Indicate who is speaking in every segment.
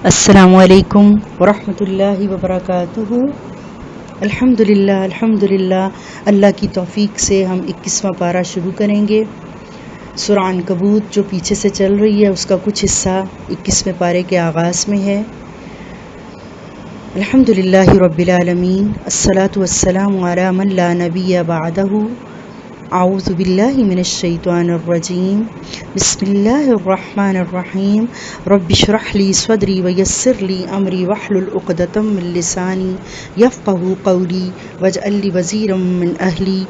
Speaker 1: السلام علیکم ورحمۃ اللہ وبرکاتہ۔ الحمدللہ اللہ کی توفیق سے ہم 21واں پارہ شروع کریں گے۔ سورہ عنکبوت جو پیچھے سے چل رہی ہے اس کا کچھ حصہ 21ویں پارے کے آغاز میں ہے۔ الحمدللہ رب العالمین، الصلاۃ والسلام علی من لا نبی بعدہ۔ اعوذ باللہ من الشیطان الرجیم، بسم اللہ الرحمن الرحیم۔ رب اشرح لی صدری ویسر لی امری واحلل عقدۃ من لسانی یفقہوا قولی واجعل لی وزیرا من اہلی۔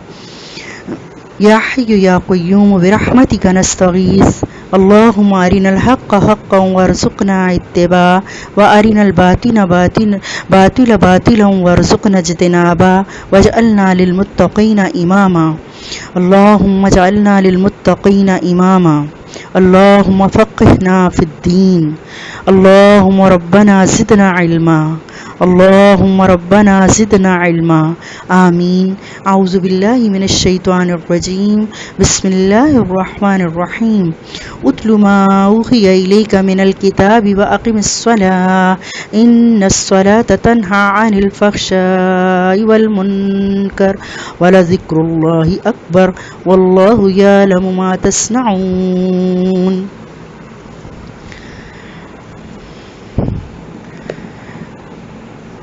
Speaker 1: یا حی یا قیوم برحمتک نستغیث، اللہم ارنا الحق حقا وارزقنا اتباعہ وارنا الباطل باطلا وارزقنا اجتنابہ واجعلنا للمتقین اماما۔ اللہم اجعلنا للمتقین اماما، اللہم فقہنا فی الدین، اللہم ربنا زدنا علما، اللہم ربنا زدنا علما، آمین۔ اعوذ باللہ من الشیطان الرجیم، بسم اللہ الرحمن الرحیم۔ اتل ما اوحی الیک من الکتاب واقم الصلاۃ ان الصلاۃ تنہی عن الفحشاء والمنکر ولذکر اللہ اکبر واللہ یعلم ما تصنعون۔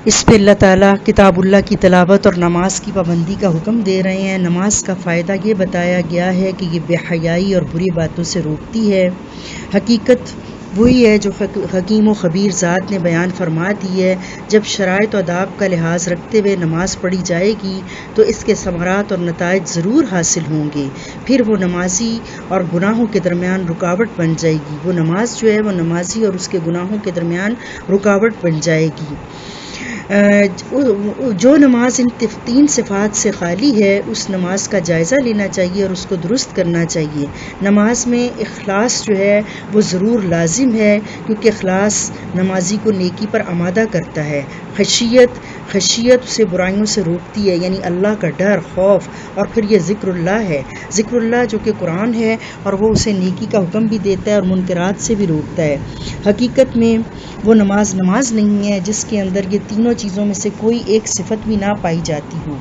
Speaker 1: اس پہ اللہ تعالیٰ کتاب اللہ کی تلاوت اور نماز کی پابندی کا حکم دے رہے ہیں۔ نماز کا فائدہ یہ بتایا گیا ہے کہ یہ بے حیائی اور بری باتوں سے روکتی ہے۔ حقیقت وہی ہے جو حکیم و خبیر ذات نے بیان فرما دی ہے۔ جب شرائط و آداب کا لحاظ رکھتے ہوئے نماز پڑھی جائے گی تو اس کے ثمرات اور نتائج ضرور حاصل ہوں گے۔ پھر وہ نمازی اور گناہوں کے درمیان رکاوٹ بن جائے گی۔ وہ نماز جو ہے وہ نمازی اور اس کے گناہوں کے درمیان رکاوٹ بن جائے گی۔ جو نماز ان 3 صفات سے خالی ہے اس نماز کا جائزہ لینا چاہیے اور اس کو درست کرنا چاہیے۔ نماز میں اخلاص جو ہے وہ ضرور لازم ہے، کیونکہ اخلاص نمازی کو نیکی پر آمادہ کرتا ہے۔ خشیت اسے برائیوں سے روکتی ہے، یعنی اللہ کا ڈر، خوف، اور پھر یہ ذکر اللہ ہے۔ ذکر اللہ جو کہ قرآن ہے اور وہ اسے نیکی کا حکم بھی دیتا ہے اور منکرات سے بھی روکتا ہے۔ حقیقت میں وہ نماز نہیں ہے جس کے اندر یہ تینوں چیزوں میں سے کوئی ایک صفت بھی نہ پائی جاتی ہو۔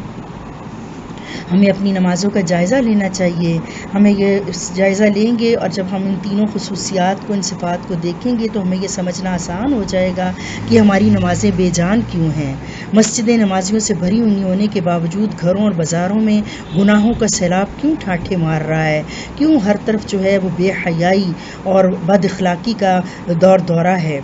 Speaker 1: ہمیں اپنی نمازوں کا جائزہ لینا چاہیے۔ ہمیں یہ جائزہ لیں گے اور جب ہم ان تینوں خصوصیات کو، ان صفات کو دیکھیں گے تو ہمیں یہ سمجھنا آسان ہو جائے گا کہ ہماری نمازیں بے جان کیوں ہیں۔ مسجدیں نمازیوں سے بھری ہوئی ہونے کے باوجود گھروں اور بازاروں میں گناہوں کا سیلاب کیوں ٹھاٹھے مار رہا ہے؟ کیوں ہر طرف جو ہے وہ بے حیائی اور بد اخلاقی کا دورہ ہے؟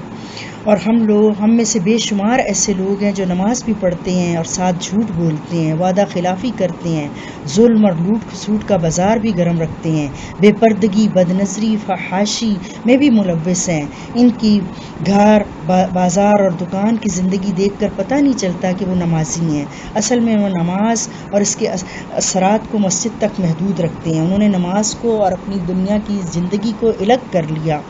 Speaker 1: اور ہم میں سے بے شمار ایسے لوگ ہیں جو نماز بھی پڑھتے ہیں اور ساتھ جھوٹ بولتے ہیں، وعدہ خلافی کرتے ہیں، ظلم اور لوٹ کھسوٹ کا بازار بھی گرم رکھتے ہیں، بے پردگی، بد نظری، فحاشی میں بھی ملوث ہیں۔ ان کی گھر، بازار اور دکان کی زندگی دیکھ کر پتہ نہیں چلتا کہ وہ نمازی ہیں۔ اصل میں وہ نماز اور اس کے اثرات کو مسجد تک محدود رکھتے ہیں۔ انہوں نے نماز کو اور اپنی دنیا کی زندگی کو الگ کر لیا۔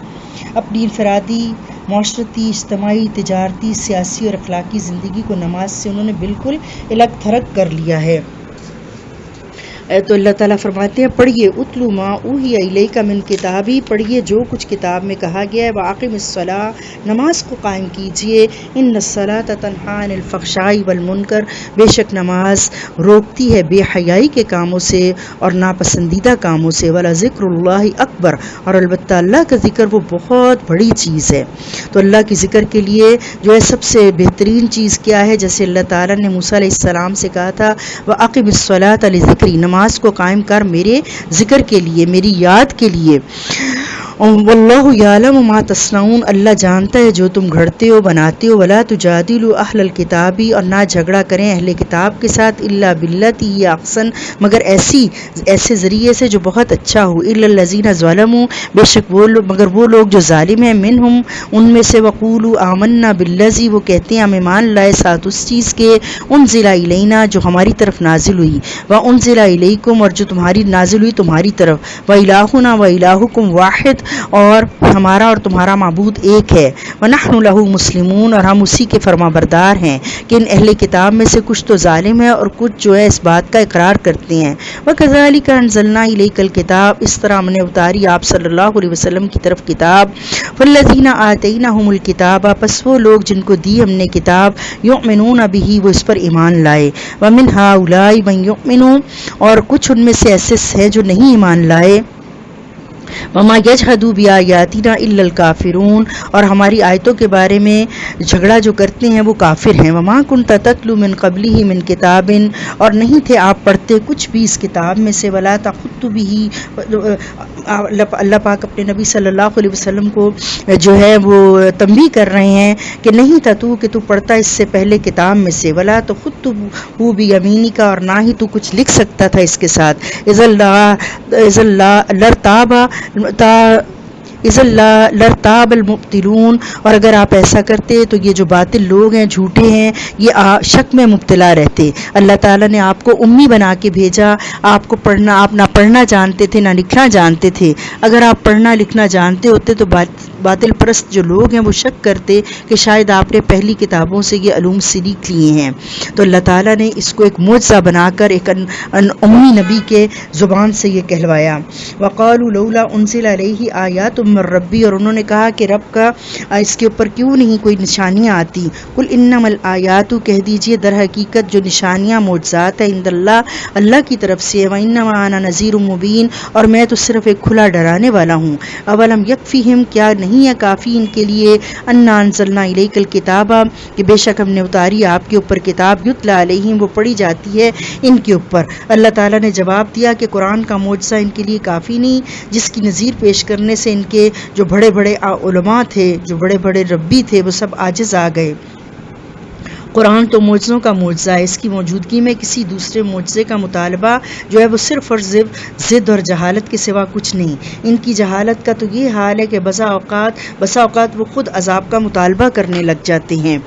Speaker 1: اپنی انفرادی، معاشرتی، اجتماعی، تجارتی، سیاسی اور اخلاقی زندگی کو نماز سے انہوں نے بالکل الگ تھلگ کر لیا ہے۔ تو اللہ تعالیٰ فرماتے ہیں پڑھیے اتلو ما اوحی الیک من کتابی، پڑھیے جو کچھ کتاب میں کہا گیا ہے، واقم الصلاۃ، نماز کو قائم کیجیے، ان الصلاۃ تنہی عن الفحشاء والمنکر، بے شک نماز روکتی ہے بے حیائی کے کاموں سے اور ناپسندیدہ کاموں سے، ولذکر اللہ اکبر، اور البتہ اللہ کا ذکر وہ بہت بڑی چیز ہے۔ تو اللہ کے ذکر کے لیے جو ہے سب سے بہترین چیز کیا ہے؟ جیسے اللہ تعالیٰ نے موسیٰ علیہ السلام سے کہا تھا واقم الصلاۃ لذکری، نماز کو قائم کر میرے ذکر کے لیے، میری یاد کے لیے۔ واللہ یعلم ما تصنعون، اللہ جانتا ہے جو تم گھڑتے ہو، بناتے ہو۔ ولا تجادلوا اہل الکتاب، اور نہ جھگڑا کریں اہل کتاب کے ساتھ، الا باللتی ہی احسن، مگر ایسے ذریعے سے جو بہت اچھا ہو، الا الذین ظلموا، بے شک مگر وہ لوگ جو ظالم ہیں، منہم، ان میں سے، وقولوا آمنا بالذی، وہ کہتے ہیں ہم ایمان لائے ساتھ اس چیز کے، انزل الینا، جو ہماری طرف نازل ہوئی، وانزل الیکم، اور جو تمہاری نازل ہوئی تمہاری طرف، والہنا والہکم واحد، اور ہمارا اور تمہارا معبود ایک ہے، وَنَحْنُ لَهُ مُسْلِمُونَ، اور ہم اسی کے فرما بردار ہیں کہ ان اہل کتاب میں سے کچھ تو ظالم ہیں اور کچھ جو ہے اس بات کا اقرار کرتے ہیں۔ وَكَذَلِكَ أَنزَلْنَا إِلَيْكَ الْكِتَابَ، اس طرح ہم نے اتاری آپ صلی اللہ علیہ وسلم کی طرف کتاب۔ فَالَّذِينَ آتَيْنَاهُمُ الْكِتَابَ، پس وہ لوگ جن کو دی ہم نے کتاب، يُؤْمِنُونَ بِهِ، وہ اس پر ایمان لائے، وَمِنْ هَؤُلَاءِ مَن يُؤْمِنُ، اور کچھ ان میں سے ایسے ہیں جو نہیں ایمان لائے، وما یجحدوا بآیاتنا الا الکافرون، اور ہماری آیتوں کے بارے میں جھگڑا جو کرتے ہیں وہ کافر ہیں۔ وما کنت تتلو من قبلہ من کتاب، اور نہیں تھے آپ پڑھتے کچھ بھی اس کتاب میں سے، ولا تخط بہ، اللہ پاک اپنے نبی صلی اللہ علیہ وسلم کو جو ہے وہ تنبیہ کر رہے ہیں کہ نہیں تھا تو کہ تو پڑھتا اس سے پہلے کتاب میں سے، ولا تخط بہ بیمینک، اور نہ ہی تو کچھ لکھ سکتا تھا اس کے ساتھ، اذا لرتاب المبطلون، اور اگر آپ ایسا کرتے تو یہ جو باطل لوگ ہیں، جھوٹے ہیں، یہ شک میں مبتلا رہتے۔ اللہ تعالیٰ نے آپ کو امی بنا کے بھیجا، آپ کو پڑھنا، آپ نہ پڑھنا جانتے تھے نہ لکھنا جانتے تھے، اگر آپ پڑھنا لکھنا جانتے ہوتے تو باطل پرست جو لوگ ہیں وہ شک کرتے کہ شاید آپ نے پہلی کتابوں سے یہ علوم سیکھ لیے ہیں۔ تو اللہ تعالیٰ نے اس کو ایک معجزہ بنا کر ایک امی نبی کے زبان سے یہ کہلوایا۔ وقالوا لولا انزل علیہ آیات من ربی، اور انہوں نے کہا کہ رب کا اس کے اوپر کیوں نہیں کوئی نشانیاں آتی۔ قل انما الآیات، کہہ دیجئے در حقیقت جو نشانیاں معجزات ہیں عند اللہ، اللہ کی طرف سے، وانما انا نذیر مبین، اور میں تو صرف ایک کھلا ڈرانے والا ہوں۔ اولم یکفیہم، کیا نہیں ہے کافی ان کے لیے، انا انزلنا الیک الکتاب، کہ بے شک ہم نے اتاری آپ کے اوپر کتاب، یتلی علیہم، وہ پڑھی جاتی ہے ان کے اوپر۔ اللہ تعالیٰ نے جواب دیا کہ قرآن کا معجزہ ان کے لیے کافی نہیں، جس کی نظیر پیش کرنے سے ان کے جو بڑے بڑے علماء تھے، جو بڑے بڑے ربی تھے، وہ سب عاجز آ گئے۔ قرآن تو معجزوں کا معجزہ ہے، اس کی موجودگی میں کسی دوسرے معجزے کا مطالبہ جو ہے وہ صرف اور ضد اور جہالت کے سوا کچھ نہیں۔ ان کی جہالت کا تو یہ حال ہے کہ بسا اوقات وہ خود عذاب کا مطالبہ کرنے لگ جاتے ہیں۔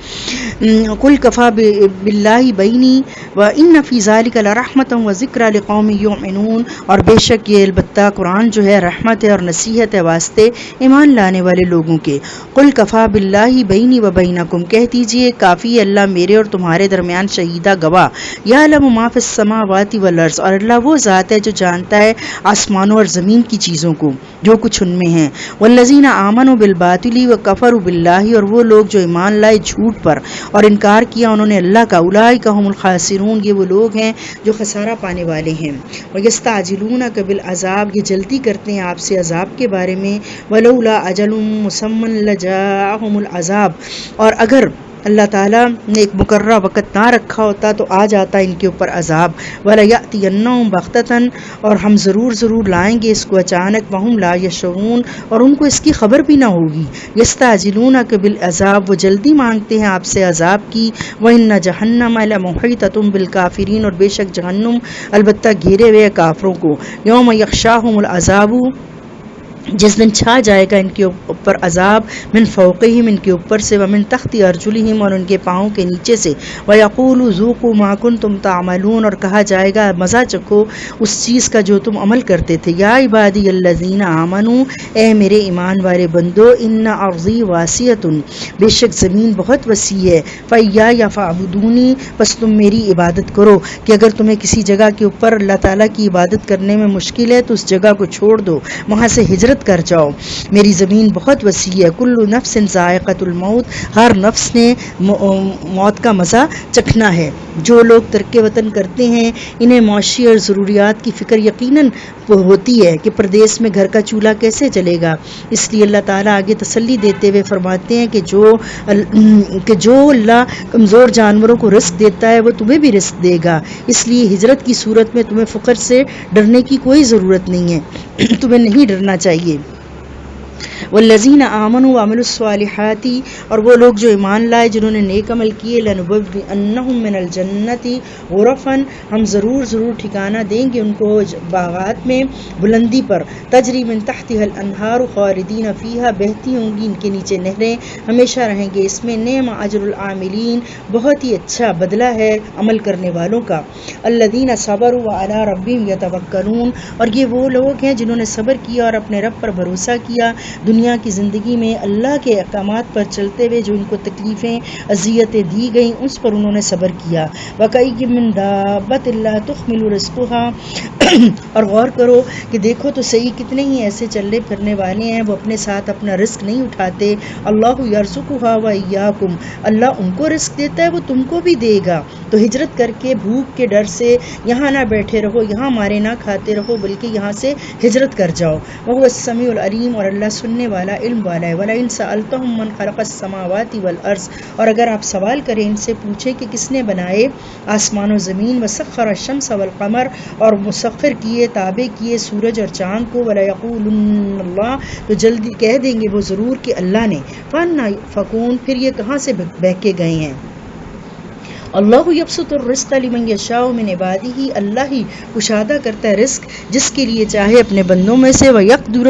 Speaker 1: قل کفا باللہ بینی وان فی ذلک لرحمۃ وذکری لقوم یؤمنون، اور بے شک یہ البتہ قرآن جو ہے رحمت ہے اور نصیحت ہے واسطے ایمان لانے والے لوگوں کے۔ قل کفا باللہ بینی وبینکم، کہہ دیجئے کافی ہے اللہ میرے اور تمہارے درمیان شہیدہ گواہ، یعلم ما فی السماوات والارض، اور اللہ وہ ذات ہے جو جانتا ہے آسمانوں اور زمین کی چیزوں کو جو کچھ ان میں ہیں۔ والذین آمنوا بالباطل وکفروا باللہ، اور وہ لوگ جو ایمان لائے جھوٹ پر اور انکار کیا انہوں نے اللہ کا، اولئک هم الخاسرون، یہ وہ لوگ ہیں جو خسارہ پانے والے ہیں۔ ویستعجلونک بالعذاب، یہ جلدی کرتے ہیں آپ سے عذاب کے بارے میں، ولولا اجل مسمى لجاءهم العذاب، اور اگر اللہ تعالیٰ نے ایک مقررہ وقت نہ رکھا ہوتا تو آ جاتا ان کے اوپر عذاب۔ وَلَيَأْتِيَنَّهُمْ بَغْتَةً، اور ہم ضرور لائیں گے اس کو اچانک، وَهُمْ لَا يَشْعُرُونَ، اور ان کو اس کی خبر بھی نہ ہوگی۔ يَسْتَعْجِلُونَكَ بِالْعَذَابِ، وہ جلدی مانگتے ہیں آپ سے عذاب کی، وَإِنَّ جَهَنَّمَ لَمُحِيطَةٌ بِالْكَافِرِينَ، اور بے شک جہنم البتہ گھیرے ہوئے کافروں کو۔ يَوْمَ يَغْشَاهُمُ الْعَذَابُ، جس دن چھا جائے گا ان کے اوپر عذاب، من فوقہم، ان کے اوپر سے، ومن تحت ارجلہم، اور ان کے پاؤں کے نیچے سے، ویقول ذوقوا ما کنتم تعملون، اور کہا جائے گا مزہ چکھو اس چیز کا جو تم عمل کرتے تھے۔ یا عبادی الذین آمنوا، اے میرے ایمان والے بندو، ان ارضی واسعۃ، بے شک زمین بہت وسیع ہے، فایای فاعبدونی، بس تم میری عبادت کرو، کہ اگر تمہیں کسی جگہ کے اوپر اللہ تعالیٰ کی عبادت کرنے میں مشکل ہے تو اس جگہ کو چھوڑ دو، وہاں سے ہجرت کر جاؤ، میری زمین بہت وسیع ہے۔ کل نفس ذائقۃ الموت، ہر نفس نے موت کا مزہ چکھنا ہے۔ جو لوگ ترک وطن کرتے ہیں انہیں معاشی اور ضروریات کی فکر یقیناً ہوتی ہے کہ پردیس میں گھر کا چولہا کیسے چلے گا، اس لیے اللہ تعالیٰ آگے تسلی دیتے ہوئے فرماتے ہیں کہ جو اللہ کمزور جانوروں کو رزق دیتا ہے وہ تمہیں بھی رزق دے گا، اس لیے ہجرت کی صورت میں تمہیں فقر سے ڈرنے کی کوئی ضرورت نہیں ہے، تمہیں نہیں ڈرنا چاہیے۔ والذین آمنوا وعملوا الصالحات، اور وہ لوگ جو ایمان لائے جنہوں نے نیک عمل کیے، لنبوئنہم من الجنت غرفا، ہم ضرور ٹھکانہ دیں گے ان کو باغات میں بلندی پر، تجری من تحتها الانہار خالدین فیہا، بہتی ہوں گی ان کے نیچے نہریں، ہمیشہ رہیں گے اس میں، نعم اجر العاملین، بہت ہی اچھا بدلہ ہے عمل کرنے والوں کا، الذین صبروا وعلی ربہم یتوکلون، اور یہ وہ لوگ ہیں جنہوں نے صبر کیا اور اپنے رب پر بھروسہ کیا دنیا کی زندگی میں، اللہ کے احکامات پر چلتے ہوئے جو ان کو تکلیفیں اذیتیں دی گئیں اس پر انہوں نے صبر کیا، وَكَأَيٍّ مِّن دَابَّةٍ لَّا تُحْمِلُ رِزْقَهَا، اور غور کرو کہ دیکھو تو صحیح کتنے ہی ایسے چلنے پھرنے والے ہیں وہ اپنے ساتھ اپنا رزق نہیں اٹھاتے، اللہ یرزقها وإیاکم، اللہ ان کو رزق دیتا ہے وہ تم کو بھی دے گا، تو ہجرت کر کے بھوک کے ڈر سے یہاں نہ بیٹھے رہو، یہاں مارے نہ کھاتے رہو، بلکہ یہاں سے ہجرت کر جاؤ، وہ السمیع العلیم، اور اللہ سننے والا علم والا ہے، وَلَئِن سَأَلْتَهُم مَّن خَلَقَ السَّمَاوَاتِ وَالْأَرْضَ، اور اگر آپ سوال کریں ان سے پوچھیں کہ کس نے بنائے آسمان و زمین، وَسَخَّرَ الشَّمْسَ وَالْقَمَرَ، اور مسخر کیے تابع کیے سورج اور چاند کو، وَلَيَقُولُنَّ اللَّهُ، تو جلدی کہہ دیں گے وہ ضرور کہ اللہ نے، فَأَنَّىٰ يُؤْفَكُونَ، پھر یہ کہاں سے بہکے گئے ہیں، اللہ یبسط الرزق لمن یشاء من عبادہ، اللہ ہی کشادہ کرتا ہے رزق جس کے لیے چاہے اپنے بندوں میں سے، ویقدر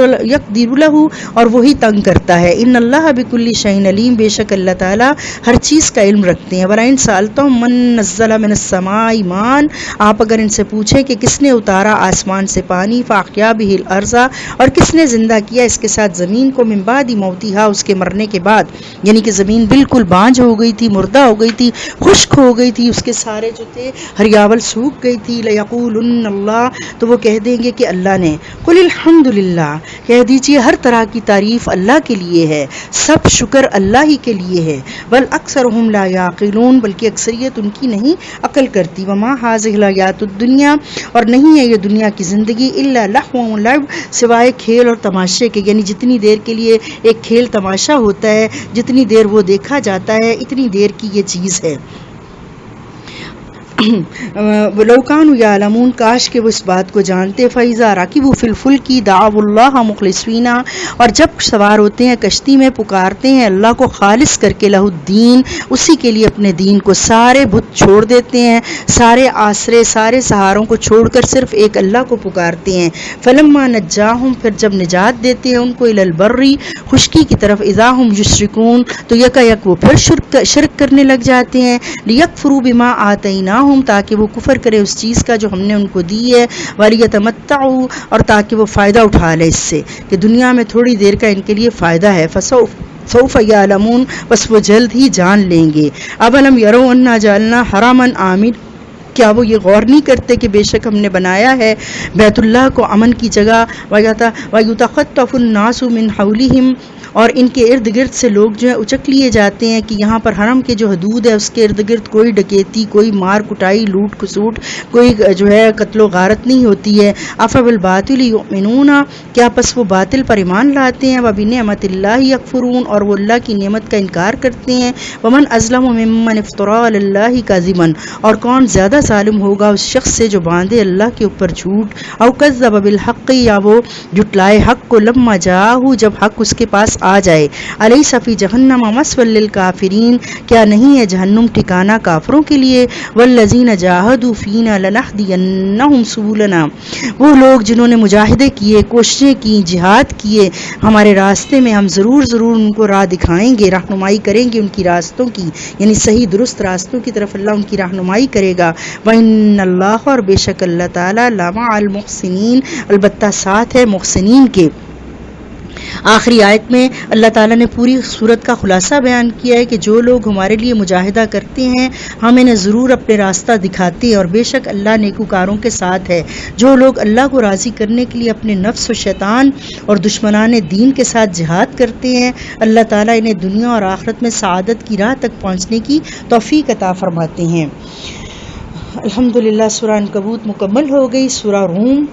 Speaker 1: لہ، اور وہی تنگ کرتا ہے، ان اللہ بکل شیء علیم، بے شک اللہ تعالی ہر چیز کا علم رکھتے ہیں، ولئن سألتہم من نزل من السماء ماء، آپ اگر ان سے پوچھیں کہ کس نے اتارا آسمان سے پانی، فاحیا بہ الارض، اور کس نے زندہ کیا اس کے ساتھ زمین کو، من بعد موتہا، اس کے مرنے کے بعد، یعنی کہ زمین بالکل بانجھ ہو گئی تھی، مردہ ہو گئی تھی، خشک ہو گئی تھی، اس کے سارے جو تھے ہریاول سوکھ گئی تھی، لیقولن اللہ، تو وہ کہہ دیں گے کہ اللہ نے، قل الحمدللہ، کہہ دیجئے ہر طرح کی تعریف اللہ کے لیے ہے، سب شکر اللہ ہی کے لیے ہے، بل اکثرهم لا یعقلون، بلکہ اکثریت ان کی نہیں عقل کرتی، وما هذه الحیات الدنیا، اور نہیں ہے یہ دنیا کی زندگی، الا لہو و لعب، سوائے کھیل اور تماشے کے، یعنی جتنی دیر کے لیے ایک کھیل تماشا ہوتا ہے، جتنی دیر وہ دیکھا جاتا ہے اتنی دیر کی یہ چیز ہے، لو کانوا یعلمون، کاش کہ وہ اس بات کو جانتے، فاذا رکبوا فی الفلک دعوا اللہ مخلصین، اور جب سوار ہوتے ہیں کشتی میں پکارتے ہیں اللہ کو خالص کر کے، لہ الدین، اسی کے لیے اپنے دین کو، سارے بت چھوڑ دیتے ہیں، سارے آسرے سارے سہاروں کو چھوڑ کر صرف ایک اللہ کو پکارتے ہیں، فلما نجاہم، پھر جب نجات دیتے ہیں ان کو، الی البر، خشکی کی طرف، اذا ہم یشرکون، تو یکا یک وہ پھر شرک کرنے لگ جاتے ہیں، لیکفروا بما آتیناہم، تاکہ وہ کفر کرے اس چیز کا جو ہم نے ان کو دی ہے، وَلِيَتَمَتَّعُوا، اور تاکہ وہ فائدہ اٹھا لے اس سے کہ دنیا میں تھوڑی دیر کا ان کے لیے فائدہ ہے، سوف یعلمون، بس وہ جلد ہی جان لیں گے، اَوَلَمْ يَرَوْا أَنَّا جَعَلْنَا حَرَمًا آمِنًا، کیا وہ یہ غور نہیں کرتے کہ بے شک ہم نے بنایا ہے بیت اللہ کو امن کی جگہ، وَيُتَخَطَّفُ النَّاسُ مِنْ حَوْلِهِمْ، اور ان کے ارد گرد سے لوگ جو ہیں اچک لیے جاتے ہیں کہ یہاں پر حرم کے جو حدود ہے اس کے ارد گرد کوئی ڈکیتی، کوئی مار کٹائی، لوٹ کھسوٹ، کوئی جو ہے قتل و غارت نہیں ہوتی ہے، افبالباطل یؤمنون، کیا پس وہ باطل پر ایمان لاتے ہیں، وبنعمت اللہ یکفرون، اور وہ اللہ کی نعمت کا انکار کرتے ہیں، ومن اظلم ممن افترى علی اللہ کاذبا، اور کون زیادہ ظالم ہوگا اس شخص سے جو باندھے اللہ کے اوپر جھوٹ، او کذب بالحق، یا وہ جھٹلائے حق کو، لما جاءہ، جب حق اس کے پاس آ جائے، الیس فی جہنم مثوی للکافرین، کیا نہیں ہے جہنم ٹھکانہ کافروں کے لیے، والذین جاہدوا فینا لنہدینہم سبلنا، وہ لوگ جنہوں نے مجاہدے کیے، کوششیں کی، جہاد کیے ہمارے راستے میں، ہم ضرور ان کو راہ دکھائیں گے، رہنمائی کریں گے ان کی راستوں کی، یعنی صحیح درست راستوں کی طرف اللہ ان کی رہنمائی کرے گا، وَإِنَّ اللَّهَ، اور بے شک اللہ تعالیٰ، لَمَعَ الْمُحْسِنِينَ، البتہ ساتھ ہے محسنین کے۔ آخری آیت میں اللہ تعالیٰ نے پوری صورت کا خلاصہ بیان کیا ہے کہ جو لوگ ہمارے لیے مجاہدہ کرتے ہیں ہم انہیں ضرور اپنے راستہ دکھاتے ہیں، اور بے شک اللہ نیکوکاروں کے ساتھ ہے، جو لوگ اللہ کو راضی کرنے کے لیے اپنے نفس و شیطان اور دشمنان دین کے ساتھ جہاد کرتے ہیں، اللہ تعالیٰ انہیں دنیا اور آخرت میں سعادت کی راہ تک پہنچنے کی توفیق عطا فرماتے ہیں۔ الحمدللہ سورہ عنکبوت مکمل ہو گئی۔ سورہ روم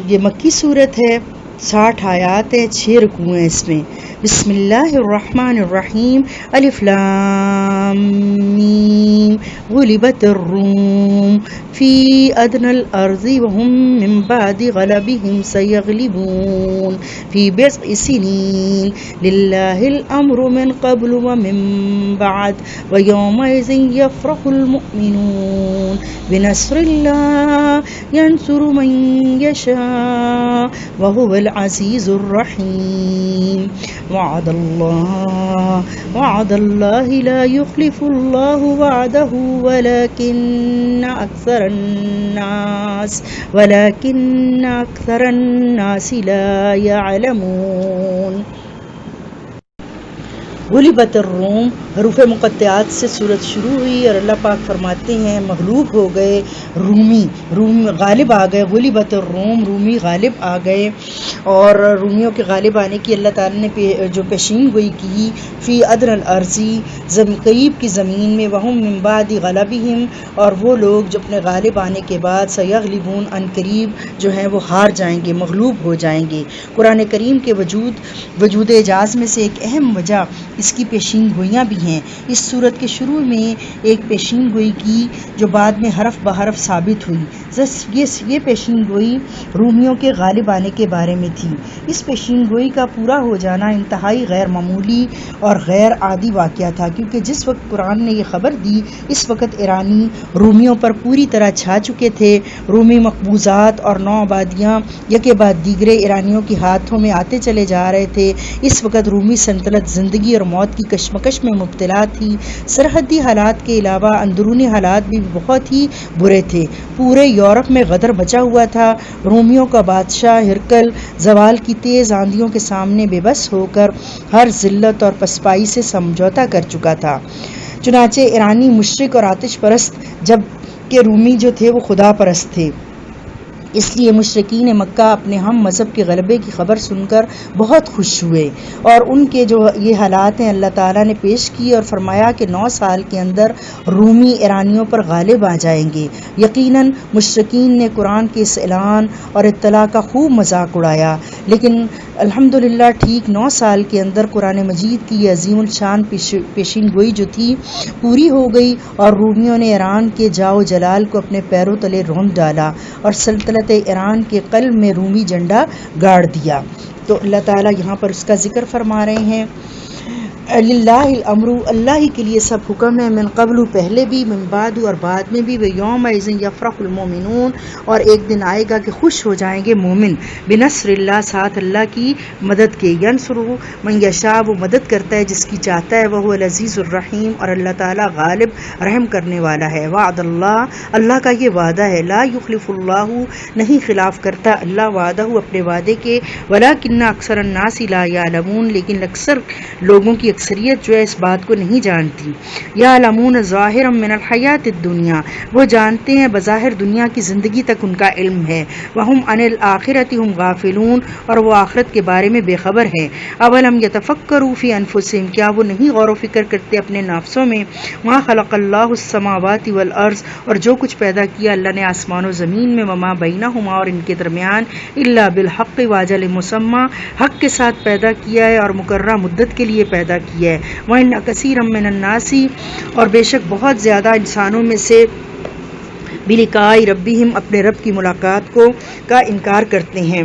Speaker 1: یہ مکی صورت ہے، 60 آیات ہیں، 6 رکوع ہیں اس میں۔ بسم اللہ الرحمن الرحیم، الف لام میم، غلبت الروم فی ادنى الارض وهم من بعد غلبهم سيغلبون فی بضع سنین للہ الامر من قبل ومن بعد ويومئذ يفرح المؤمنون بنصر اللہ ينصر من يشاء وهو العزيز الرحيم وعد الله لا يخلف الله وعده ولكن أكثر الناس لا يعلمون. غلبت الروم، حروف مقطعات سے صورت شروع ہوئی اور اللہ پاک فرماتے ہیں مغلوب ہو گئے روم غالب آ گئے. غلبت الروم، رومی غالب آ گئے. اور رومیوں کے غالب آنے کی اللہ تعالیٰ نے جو پیشین گوئی کی فی ادنى الارض، قریب کی زمین میں، وہم من بعد غلبہم، اور وہ لوگ جو اپنے غالب آنے کے بعد سیغلبون، ان قریب جو ہیں وہ ہار جائیں گے، مغلوب ہو جائیں گے. قرآن کریم کے وجود اعجاز میں سے ایک اہم وجہ اس کی پیشین گوئیاں بھی ہیں. اس صورت کے شروع میں ایک پیشین گوئی کی جو بعد میں حرف بحرف ثابت ہوئی. یہ پیشین گوئی رومیوں کے غالب آنے کے بارے میں تھی. اس پیشین گوئی کا پورا ہو جانا انتہائی غیر معمولی اور غیر عادی واقعہ تھا، کیونکہ جس وقت قرآن نے یہ خبر دی اس وقت ایرانی رومیوں پر پوری طرح چھا چکے تھے. رومی مقبوضات اور نو آبادیاں یکے بعد دیگرے ایرانیوں کے ہاتھوں میں آتے چلے جا رہے تھے. اس وقت رومی سلطنت زندگی اور موت کی کشمکش میں مبتلا تھی. سرحدی حالات کے علاوہ اندرونی حالات بھی بہت ہی برے تھے. پورے یورپ میں غدر بچا ہوا تھا. رومیوں کا بادشاہ ہرقل زوال کی تیز آندھیوں کے سامنے بے بس ہو کر ہر ذلت اور پسپائی سے سمجھوتا کر چکا تھا. چنانچہ ایرانی مشرک اور آتش پرست، جب کہ رومی جو تھے وہ خدا پرست تھے، اس لیے مشرکین مکہ اپنے ہم مذہب کے غلبے کی خبر سن کر بہت خوش ہوئے. اور ان کے جو یہ حالات ہیں اللہ تعالیٰ نے پیش کی اور فرمایا کہ 9 سال کے اندر رومی ایرانیوں پر غالب آ جائیں گے. یقیناً مشرکین نے قرآن کے اس اعلان اور اطلاع کا خوب مذاق اڑایا، لیکن الحمدللہ ٹھیک 9 سال کے اندر قرآن مجید کی یہ عظیم الشان پیشین گوئی جو تھی پوری ہو گئی، اور رومیوں نے ایران کے جاؤ جلال کو اپنے پیروں تلے روند ڈالا اور سلطنت ایران کے قلب میں رومی جھنڈا گاڑ دیا. تو اللہ تعالیٰ یہاں پر اس کا ذکر فرما رہے ہیں للہ الامر، اللہ ہی کے لیے سب حکم ہے، من قبل پہلے بھی، من بعد اور بعد میں بھی، ویومئذ یفرح المؤمنون اور ایک دن آئے گا کہ خوش ہو جائیں گے مومن، بنصر اللہ ساتھ اللہ کی مدد کے، ینصر من یشاء وہ مدد کرتا ہے جس کی چاہتا ہے، وہو العزیز الرحیم اور اللہ تعالیٰ غالب رحم کرنے والا ہے. وعد اللہ کا یہ وعدہ ہے، لا یخلف اللہ نہیں خلاف کرتا اللہ وعدہ اپنے وعدے کے، ولکن اکثر الناس لا یعلمون لیکن اکثر لوگوں کی اکثریت جو ہے اس بات کو نہیں جانتی. یعلمون ظاہرا من الحیات الدنیا وہ جانتے ہیں بظاہر دنیا کی زندگی تک ان کا علم ہے. وہم عن الآخرۃ ہم غافلون اور وہ آخرت کے بارے میں بے خبر ہیں. اولم یتفکروا فی انفسہم کیا وہ نہیں غور و فکر کرتے اپنے نفسوں میں. ما خلق اللہ السماوات والارض اور جو کچھ پیدا کیا اللہ نے آسمان و زمین میں، وما بینہما اور ان کے درمیان، الا بالحق واجل مسمى حق کے ساتھ پیدا کیا ہے اور مقررہ مدت کے لیے پیدا کیا ہے. وَإِنَّ كَثِيرًا مِّنَ النَّاسِ اور بے شک بہت زیادہ انسانوں میں سے بلقاء ربہم اپنے رب کی ملاقات کا انکار کرتے ہیں،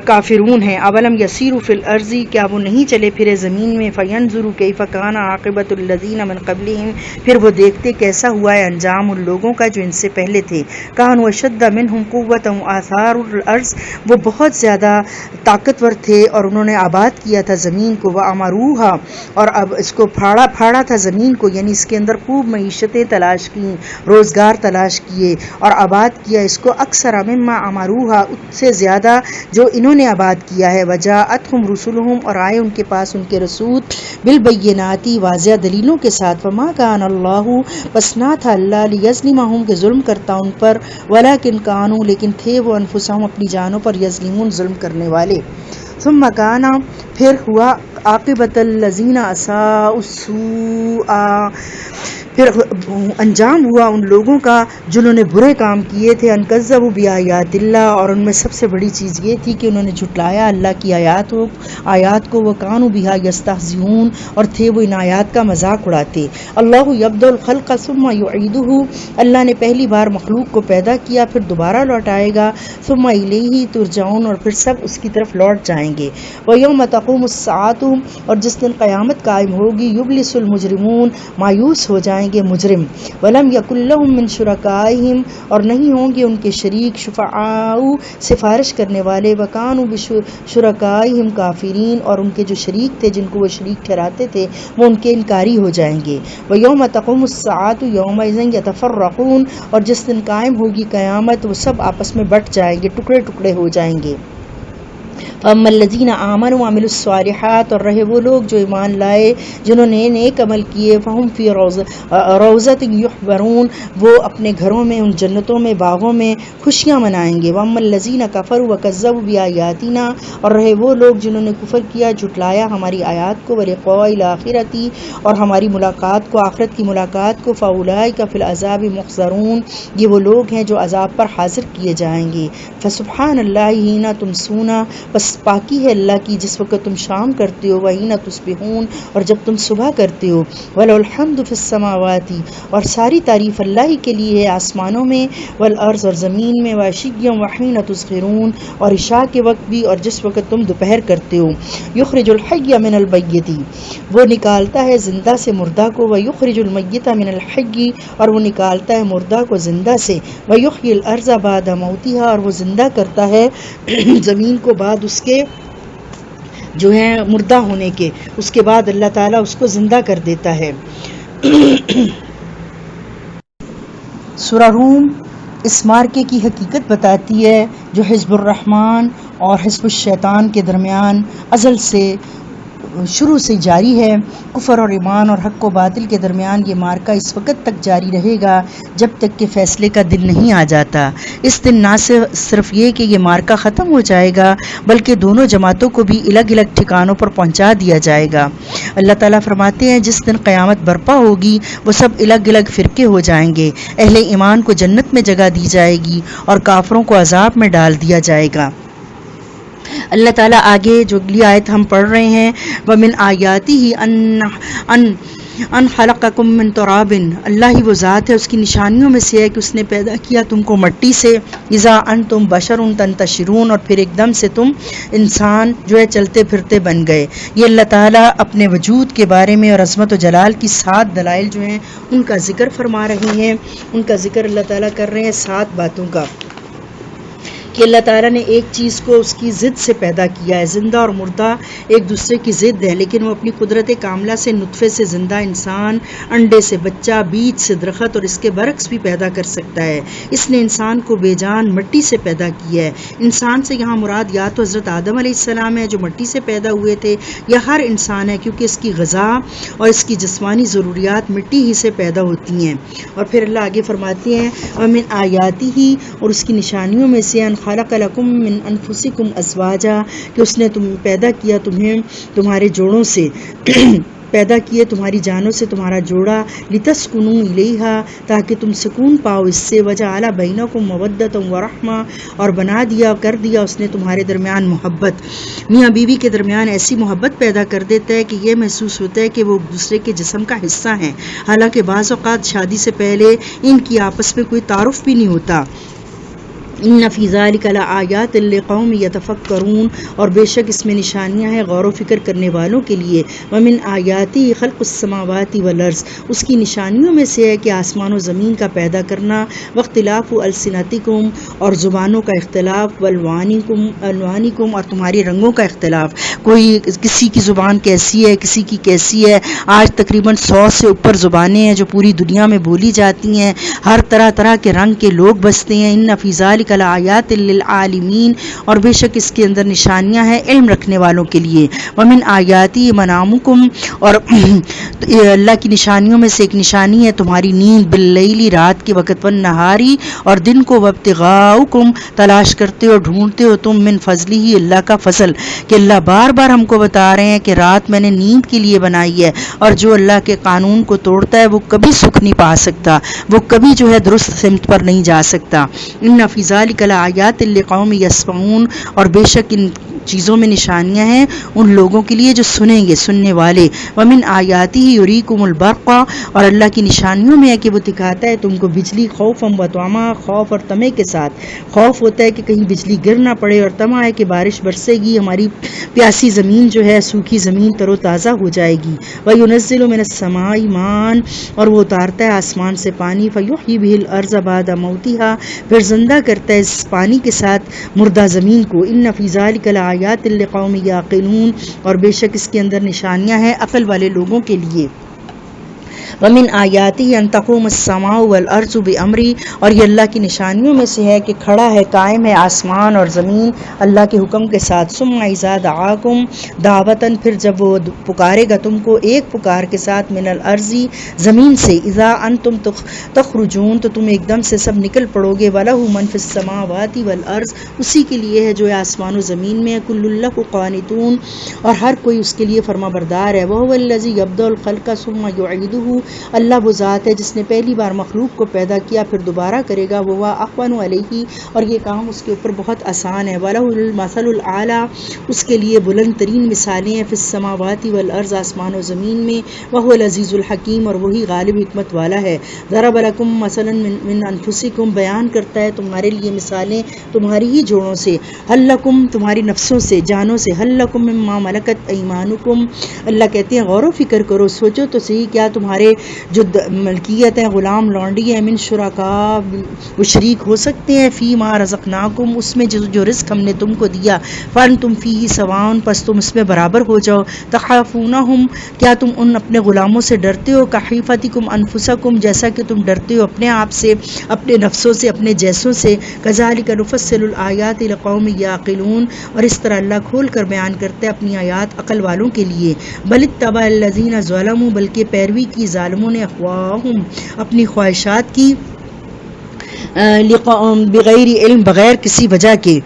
Speaker 1: کافرون ہیں. اولم یسیروا فی الارض کیا وہ نہیں چلے پھرے زمین میں، فینظروا کیف کان عاقبۃ الذین من قبلہم پھر وہ دیکھتے کیسا ہوا ہے انجام ان لوگوں کا جو ان سے پہلے تھے. کانوا اشد منہم قوۃ وآثاروا الارض وہ بہت زیادہ طاقتور تھے اور انہوں نے آباد کیا تھا زمین کو، وامروہا اور اب اس کو پھاڑا تھا زمین کو، یعنی اس کے اندر خوب معیشتیں تلاش کی، روزگار تلاش کیے اور آباد کیا اس کو، اکثر مما امروہا اس سے زیادہ جو انہوں نے آباد کیا ہے. وجاءتہم رسلہم اور آئے ان کے پاس ان کے رسول، بالبینات واضح دلیلوں کے ساتھ. وما کان اللہ پس نہ تھا اللہ لیظلمہم کہ ظلم کرتا ان پر، ولکن کانوا لیکن تھے وہ انفسہم اپنی جانوں پر یظلمون ظلم کرنے والے. ثم کان پھر ہوا عاقبۃ الذین اساءوا السوء پھر انجام ہوا ان لوگوں کا جنہوں نے برے کام کیے تھے، انکذبوا بآیات اللہ، اور ان میں سب سے بڑی چیز یہ تھی کہ انہوں نے جھٹلایا اللہ کی آیات کو، وکانوا بہا یستہزئون، اور تھے وہ ان آیات کا مذاق اڑاتے۔ اللہ یبدأ الخلق ثم یعیدہ، اللہ نے پہلی بار مخلوق کو پیدا کیا پھر دوبارہ لوٹائے گا، ثم الیہ ترجعون، اور پھر سب اس کی طرف لوٹ جائیں گے۔ ویوم تقوم الساعۃ، اور جس دن قیامت قائم ہوگی، یبلس المجرمون، مایوس ہو جائیں گے مجرم۔ ولم یکن لہم من شرکائہم، اور نہیں ہوں گے ان کے شریک، شفعاء، سفارش کرنے والے، وکانوا بشرکائہم کافرین، اور ان کے جو شریک تھے جن کو وہ شریک ٹھہراتے تھے وہ ان کے انکاری ہو جائیں گے۔ ویوم تقوم الساعۃ یومئذ یتفرقون، اور جس دن قائم ہوگی قیامت وہ سب آپس میں بٹ جائیں گے، ٹکڑے ٹکڑے ہو جائیں گے۔ فَأَمَّا الَّذِينَ آمَنُوا وَعَمِلُوا الصَّالِحَاتِ، اور رہے وہ لوگ جو ایمان لائے جنہوں نے نیک عمل کیے، فَهُمْ فِي رَوْضَةٍ يُحْبَرُونَ، وہ اپنے گھروں میں، ان جنتوں میں، باغوں میں خوشیاں منائیں گے۔ وَأَمَّا الَّذِينَ كَفَرُوا وَكَذَّبُوا بِآيَاتِنَا، اور رہے وہ لوگ جنہوں نے کفر کیا، جھٹلایا ہماری آیات کو، وَلِقَاءِ الْآخِرَةِ، اور ہماری ملاقات کو، آخرت کی ملاقات کو، فَأُولَئِكَ فِي الْعَذَابِ مُحْضَرُونَ، یہ وہ لوگ ہیں جو عذاب پر حاضر کیے جائیں گے۔ فَسُبْحَانَ اللَّهِ حِينَ تُمْسُونَ، بس پاکی ہے اللہ کی جس وقت تم شام کرتے ہو، وحین تصبحون، اور جب تم صبح کرتے ہو، وَلَهُ الْحَمْدُ فِي السَّمَاوَاتِ، اور ساری تعریف اللہ ہی کے لیے ہے آسمانوں میں، وَالْأَرْضِ، اور زمین میں، وَعَشِيًّا وَحِينَ تُظْهِرُونَ، اور عشاء کے وقت بھی اور جس وقت تم دوپہر کرتے ہو۔ يُخْرِجُ الْحَيَّ مِنَ الْمَيِّتِ، وہ نکالتا ہے زندہ سے مردہ کو، وَيُخْرِجُ الْمَيِّتَ مِنَ الْحَيِّ، اور وہ نکالتا ہے مردہ کو زندہ سے، وَيُحْيِي الْأَرْضَ بَعْدَ مَوْتِهَا، اور وہ زندہ کرتا ہے زمین کو بعد اس کے جو ہے مردہ ہونے کے، اس کے بعد اللہ تعالیٰ اس کو زندہ کر دیتا ہے۔ سورہ روم اس مارکے کی حقیقت بتاتی ہے جو حزب الرحمن اور حزب الشیطان کے درمیان ازل سے شروع سے جاری ہے۔ کفر اور ایمان اور حق و باطل کے درمیان یہ مارکہ اس وقت تک جاری رہے گا جب تک کہ فیصلے کا دن نہیں آ جاتا۔ اس دن نہ صرف یہ کہ یہ مارکہ ختم ہو جائے گا بلکہ دونوں جماعتوں کو بھی الگ الگ ٹھکانوں پر پہنچا دیا جائے گا۔ اللہ تعالیٰ فرماتے ہیں جس دن قیامت برپا ہوگی وہ سب الگ الگ فرقے ہو جائیں گے، اہل ایمان کو جنت میں جگہ دی جائے گی اور کافروں کو عذاب میں ڈال دیا جائے گا۔ اللہ تعالیٰ آگے جو اگلی آیت ہم پڑھ رہے ہیں، وَمِنْ آیَاتِهِ أَنْ خَلَقَكُم مِّن تُرَابٍ، اللہ ہی وہ ذات ہے، اس کی نشانیوں میں سے ہے کہ اس نے پیدا کیا تم کو مٹی سے، اِذَا أَنْتُمْ بَشَرٌ تَنْتَشِرُونَ، اور پھر ایک دم سے تم انسان جو ہے چلتے پھرتے بن گئے۔ یہ اللہ تعالیٰ اپنے وجود کے بارے میں اور عظمت و جلال کی 7 دلائل جو ہیں ان کا ذکر فرما رہے ہیں، ان کا ذکر اللہ تعالیٰ کر رہے ہیں 7 باتوں کا، کہ اللہ تعالیٰ نے ایک چیز کو اس کی ضد سے پیدا کیا ہے۔ زندہ اور مردہ ایک دوسرے کی ضد ہے، لیکن وہ اپنی قدرت کاملہ سے نطفے سے زندہ انسان، انڈے سے بچہ، بیج سے درخت اور اس کے برعکس بھی پیدا کر سکتا ہے۔ اس نے انسان کو بے جان مٹی سے پیدا کیا ہے۔ انسان سے یہاں مراد یا تو حضرت آدم علیہ السلام ہے جو مٹی سے پیدا ہوئے تھے، یا ہر انسان ہے کیونکہ اس کی غذا اور اس کی جسمانی ضروریات مٹی ہی سے پیدا ہوتی ہیں۔ اور پھر اللہ آگے فرماتے ہیں وَمِنْ آیَاتِهِ، اور اس کی نشانیوں میں سے ان خلق لکم من انفسکم ازواجا، کہ اس نے پیدا کیا تمہیں تمہارے جوڑوں سے پیدا کیے تمہاری جانوں سے تمہارا جوڑا، لتسکنوا الیہا، تاکہ تم سکون پاؤ اس سے، وجعل بینکم مودۃ ورحمہ، اور کر دیا اس نے تمہارے درمیان محبت۔ میاں بیوی کے درمیان ایسی محبت پیدا کر دیتا ہے کہ یہ محسوس ہوتا ہے کہ وہ ایک دوسرے کے جسم کا حصہ ہیں، حالانکہ بعض اوقات شادی سے پہلے ان کی آپس میں کوئی تعارف بھی نہیں ہوتا۔ ان فی ذلک لآیات لقوم یتفکرون، اور بے شک اس میں نشانیاں ہیں غور و فکر کرنے والوں کے لیے۔ ومن آیاتی خلق السماوات والارض، اس کی نشانیوں میں سے ہے کہ آسمان و زمین کا پیدا کرنا، واختلاف السنتکم، اور زبانوں کا اختلاف، والوانکم، اور تمہاری رنگوں کا اختلاف، کوئی کسی کی زبان کیسی ہے کسی کی کیسی ہے۔ آج تقریباً 100 سے اوپر زبانیں ہیں جو پوری دنیا میں بولی جاتی ہیں، ہر طرح طرح کے رنگ کے لوگ بستے ہیں۔ ان فی ذلک لآیات للعالمین، اور بے شک اس کے اندر نشانیاں ہیں علم رکھنے والوں کے لیے. ومن آیاتی منامکم، اور اللہ کی نشانیوں میں سے ایک نشانی ہے تمہاری نیند، باللیل رات کے وقت، والنہاری اور دن کو، وابتغاؤکم تلاش کرتے ہو ڈھونڈتے ہو تم، من فضلہ اللہ کا فضل، کہ اللہ بار بار ہم کو بتا رہے ہیں کہ رات میں نے نیند کے لیے بنائی ہے، اور جو اللہ کے قانون کو توڑتا ہے وہ کبھی سکھ نہیں پا سکتا، وہ کبھی جو ہے درست سمت پر نہیں جا سکتا. ان فی ذلک لآیات لقوم یسمعون، اور بے شک ان چیزوں میں نشانیاں ہیں ان لوگوں کے لیے جو سنیں گے، سننے والے. ومن آیاتہ یریکم البرق، اور اللہ کی نشانیوں میں ہے کہ وہ دکھاتا ہے تم کو بجلی، خوفا و طمعا، خوف اور طمع کے ساتھ. خوف ہوتا ہے کہ کہیں بجلی گر نہ پڑے، اور طمع ہے کہ بارش برسے گی، ہماری پیاسی زمین جو ہے، سوکھی زمین تر و تازہ ہو جائے گی. وَيُنَزِّلُ مِنَ السَّمَاءِ مَاءً، اور وہ اتارتا ہے آسمان سے پانی، فَيُحْيِي بِهِ الْأَرْضَ بَعْدَ مَوْتِهَا، پھر زندہ کرتا ہے اس پانی کے ساتھ مردہ زمین کو. إِنَّ فِي ذَلِكَ لَآيَاتٍ لِقَوْمٍ يَعْقِلُونَ، اور بے شک اس کے اندر نشانیاں ہیں عقل والے لوگوں کے لیے. ومن آیاتہ ان تقوم السماء والارض بامری، اور یہ اللہ کی نشانیوں میں سے ہے کہ کھڑا ہے، قائم ہے آسمان اور زمین اللہ کے حکم کے ساتھ. ثم اذا دعاکم دعوتا، پھر جب وہ پکارے گا تم کو ایک پکار کے ساتھ، من الارض زمین سے، اذا انتم تخرجون، تو تم ایک دم سے سب نکل پڑو گے. وَلَهُ مَن فِي السَّمَاوَاتِ وَالْأَرْضِ، اسی کے لیے ہے جو آسمان و زمین میں، كُلٌّ لَهُ قانتون، اور ہر کوئی اس کے لیے فرما بردار ہے. وَهُوَ الَّذِي يَبْدَأُ الْخَلْقَ ثُمَّ يُعِيدُهُ، اللہ وہ ذات ہے جس نے پہلی بار مخلوق کو پیدا کیا پھر دوبارہ کرے گا. وہ احوَنُ علیہ، اور یہ کام اس کے اوپر بہت آسان ہے. وَلَهُ الْمَثَلُ الْأَعْلَى، اس کے لیے بلند ترین مثالیں ہیں، فِي السَّمَاوَاتِ وَالْأَرْضِ، آسمان و زمین میں. وَهُوَ الْعَزِيزُ الْحَكِيمُ، اور وہی غالب حکمت والا ہے. ضَرَبَ لَكُم مَثَلًا مِّنْ أَنفُسِكُم، بیان کرتا ہے تمہارے لیے مثالیں تمہاری ہی جوڑوں سے. هَل لَكُم، تمہاری نفسوں سے، جانوں سے. هَل لَكُم مِّمَّا مَلَكَتْ أَيْمَانُكُم، اللہ کہتے ہیں غور و فکر کرو، سوچو تو صحیح، کیا تمہارے جو ملکیت ہے، غلام لونڈی ہے، من شرکاء، وہ شریک ہو سکتے ہیں، فی ما رزقناکم، اس میں جو رزق ہم نے تم کو دیا. فانتم فیہ سواء، پس تم اس میں برابر ہو جاؤ. تخافونہم، کیا تم ان اپنے غلاموں سے ڈرتے ہو، کخیفتکم انفسکم، جیسا کہ تم ڈرتے ہو اپنے آپ سے، اپنے نفسوں سے، اپنے جیسوں سے. کذالک نفصل الآیات لقوم یعقلون، اور اس طرح اللہ کھول کر بیان کرتے اپنی آیات عقل والوں کے لیے. بل اتبع الذین ظلموا، بلکہ پیروی کی ظالموں نے، اخواہم اپنی خواہشات کی، بغیر علم، بغیر کسی وجہ کے.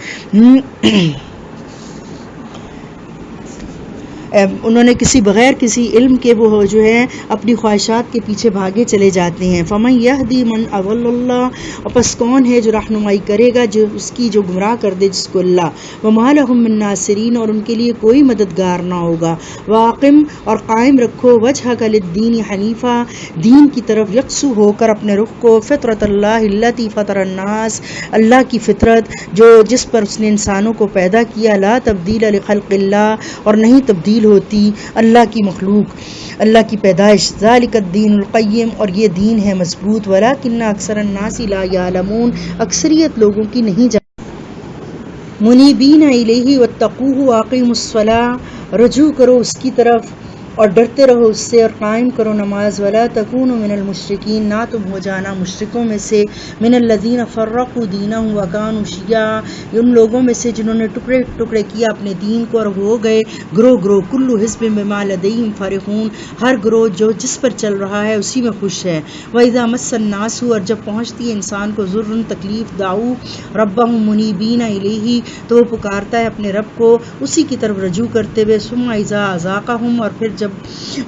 Speaker 1: انہوں نے بغیر کسی علم کے وہ جو ہے اپنی خواہشات کے پیچھے بھاگے چلے جاتے ہیں. فمن یہدی من اضل اللہ، اور پس کون ہے جو رہنمائی کرے گا جو اس کی جو گمراہ کر دے جس کو اللہ. وما لہم من ناصرین، اور ان کے لیے کوئی مددگار نہ ہوگا. واقم، اور قائم رکھو، وجہک للدین حنیفا، دین کی طرف یکسو ہو کر اپنے رخ کو. فطرت اللہ التی فطر الناس، اللہ کی فطرت جو جس پر اس نے انسانوں کو پیدا کیا. لا تبدیل لخلق اللہ، اور نہیں تبدیل ہوتی اللہ کی مخلوق، اللہ کی پیدائش. ذالک الدین القیم، اور یہ دین ہے مضبوط. ولکن اکثر الناس لا یعلمون، اکثریت لوگوں کی نہیں جانتی. منیبین الیہ واتقوہ واقیموا الصلاۃ، رجوع کرو اس کی طرف اور ڈرتے رہو اس سے، اور قائم کرو نماز. ولا تکونوا من المشرکین، نہ تم ہو جانا مشرکوں میں سے. من الذین فرقوا دینہم وکانوا شیعا، ان لوگوں میں سے جنہوں نے ٹکڑے ٹکڑے کیا اپنے دین کو اور ہو گئے گروہ گروہ. کل حزب بما لدیہم فرحون، ہر گروہ جو جس پر چل رہا ہے اسی میں خوش ہے. وَإِذَا مَسَّ النَّاسُ، اور جب پہنچتی ہے انسان کو، ضرٌ تکلیف، دعوا ربہم منیبین الیہ، تو وہ پکارتا ہے اپنے رب کو اسی کی طرف رجوع کرتے ہوئے. ثم اذا اذاقہم، اور پھر جب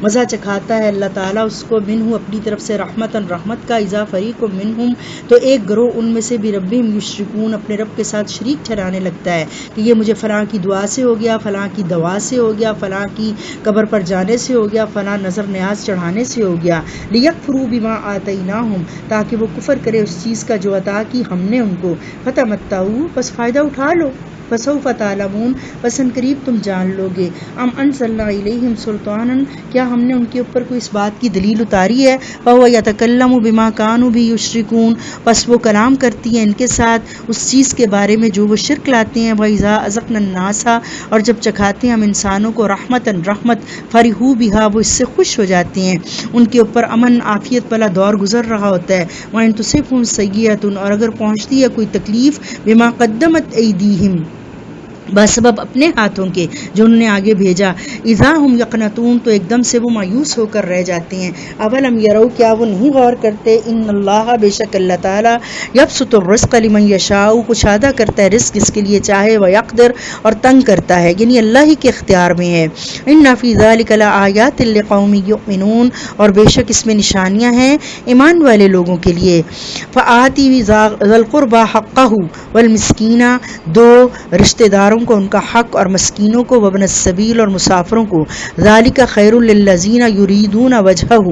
Speaker 1: مزہ چکھاتا ہے اللہ تعالیٰ اس کو، منہ اپنی طرف سے، رحمتاً رحمت کا. اذا فریق منہم، تو ایک گروہ ان میں سے بھی، ربہم یشرکون، اپنے رب کے ساتھ شریک ٹھہرانے لگتا ہے کہ یہ مجھے فلاں کی دعا سے ہو گیا، فلاں کی دوا سے ہو گیا، فلاں کی قبر پر جانے سے ہو گیا، فلاں نظر نیاز چڑھانے سے ہو گیا. لیکفروا بما آتیناہم، تاکہ وہ کفر کرے اس چیز کا جو عطا کی ہم نے ان کو. فتمتعوا، بس فائدہ اٹھا لو. فسوف تعلمون، پس ان قریب تم جان لو گے۔ ام انزلنا الیہم سلطانا، کیا ہم نے ان کے اوپر کوئی اس بات کی دلیل اتاری ہے؟ فہو یتکلم بما کانوا بہ یشرکون، پس وہ کلام کرتی ہے ان کے ساتھ اس چیز کے بارے میں جو وہ شرک لاتے ہیں۔ وَإِذَا أَذَقْنَا النَّاسَ، اور جب چکھاتے ہیں ہم انسانوں کو رحمتاً رحمت، فرحوا بہا، وہ اس سے خوش ہو جاتے ہیں، ان کے اوپر امن عافیت والا دور گزر رہا ہوتا ہے۔ وَإِن تُصِبْهُمْ سَيِّئَةٌ، اور اگر پہنچتی ہے کوئی تکلیف، بما قدمت ایدیہم، بسبب اپنے ہاتھوں کے جو انہوں نے آگے بھیجا، اذا ہم یقنطون، تو ایک دم سے وہ مایوس ہو کر رہ جاتے ہیں۔ اولم یرو، کیا وہ نہیں غور کرتے، ان اللہ، بے شک اللہ تعالیٰ، یبسط الرزق لمن یشاء، کشادہ کرتا ہے رزق جس کے لیے چاہے، ویقدر، اور تنگ کرتا ہے، یعنی اللہ ہی کے اختیار میں ہے۔ ان فی ذلک لآیات لقوم یؤمنون، اور بے شک اس میں نشانیاں ہیں ایمان والے لوگوں کے لیے۔ فآتی ذی القربى حقہ والمسکین، دو رشتہ داروں کو ان کا حق اور مسکینوں کو، وابن السبیل، اور مسافروں کو، ذالک خیر للذین یریدون وجہہ،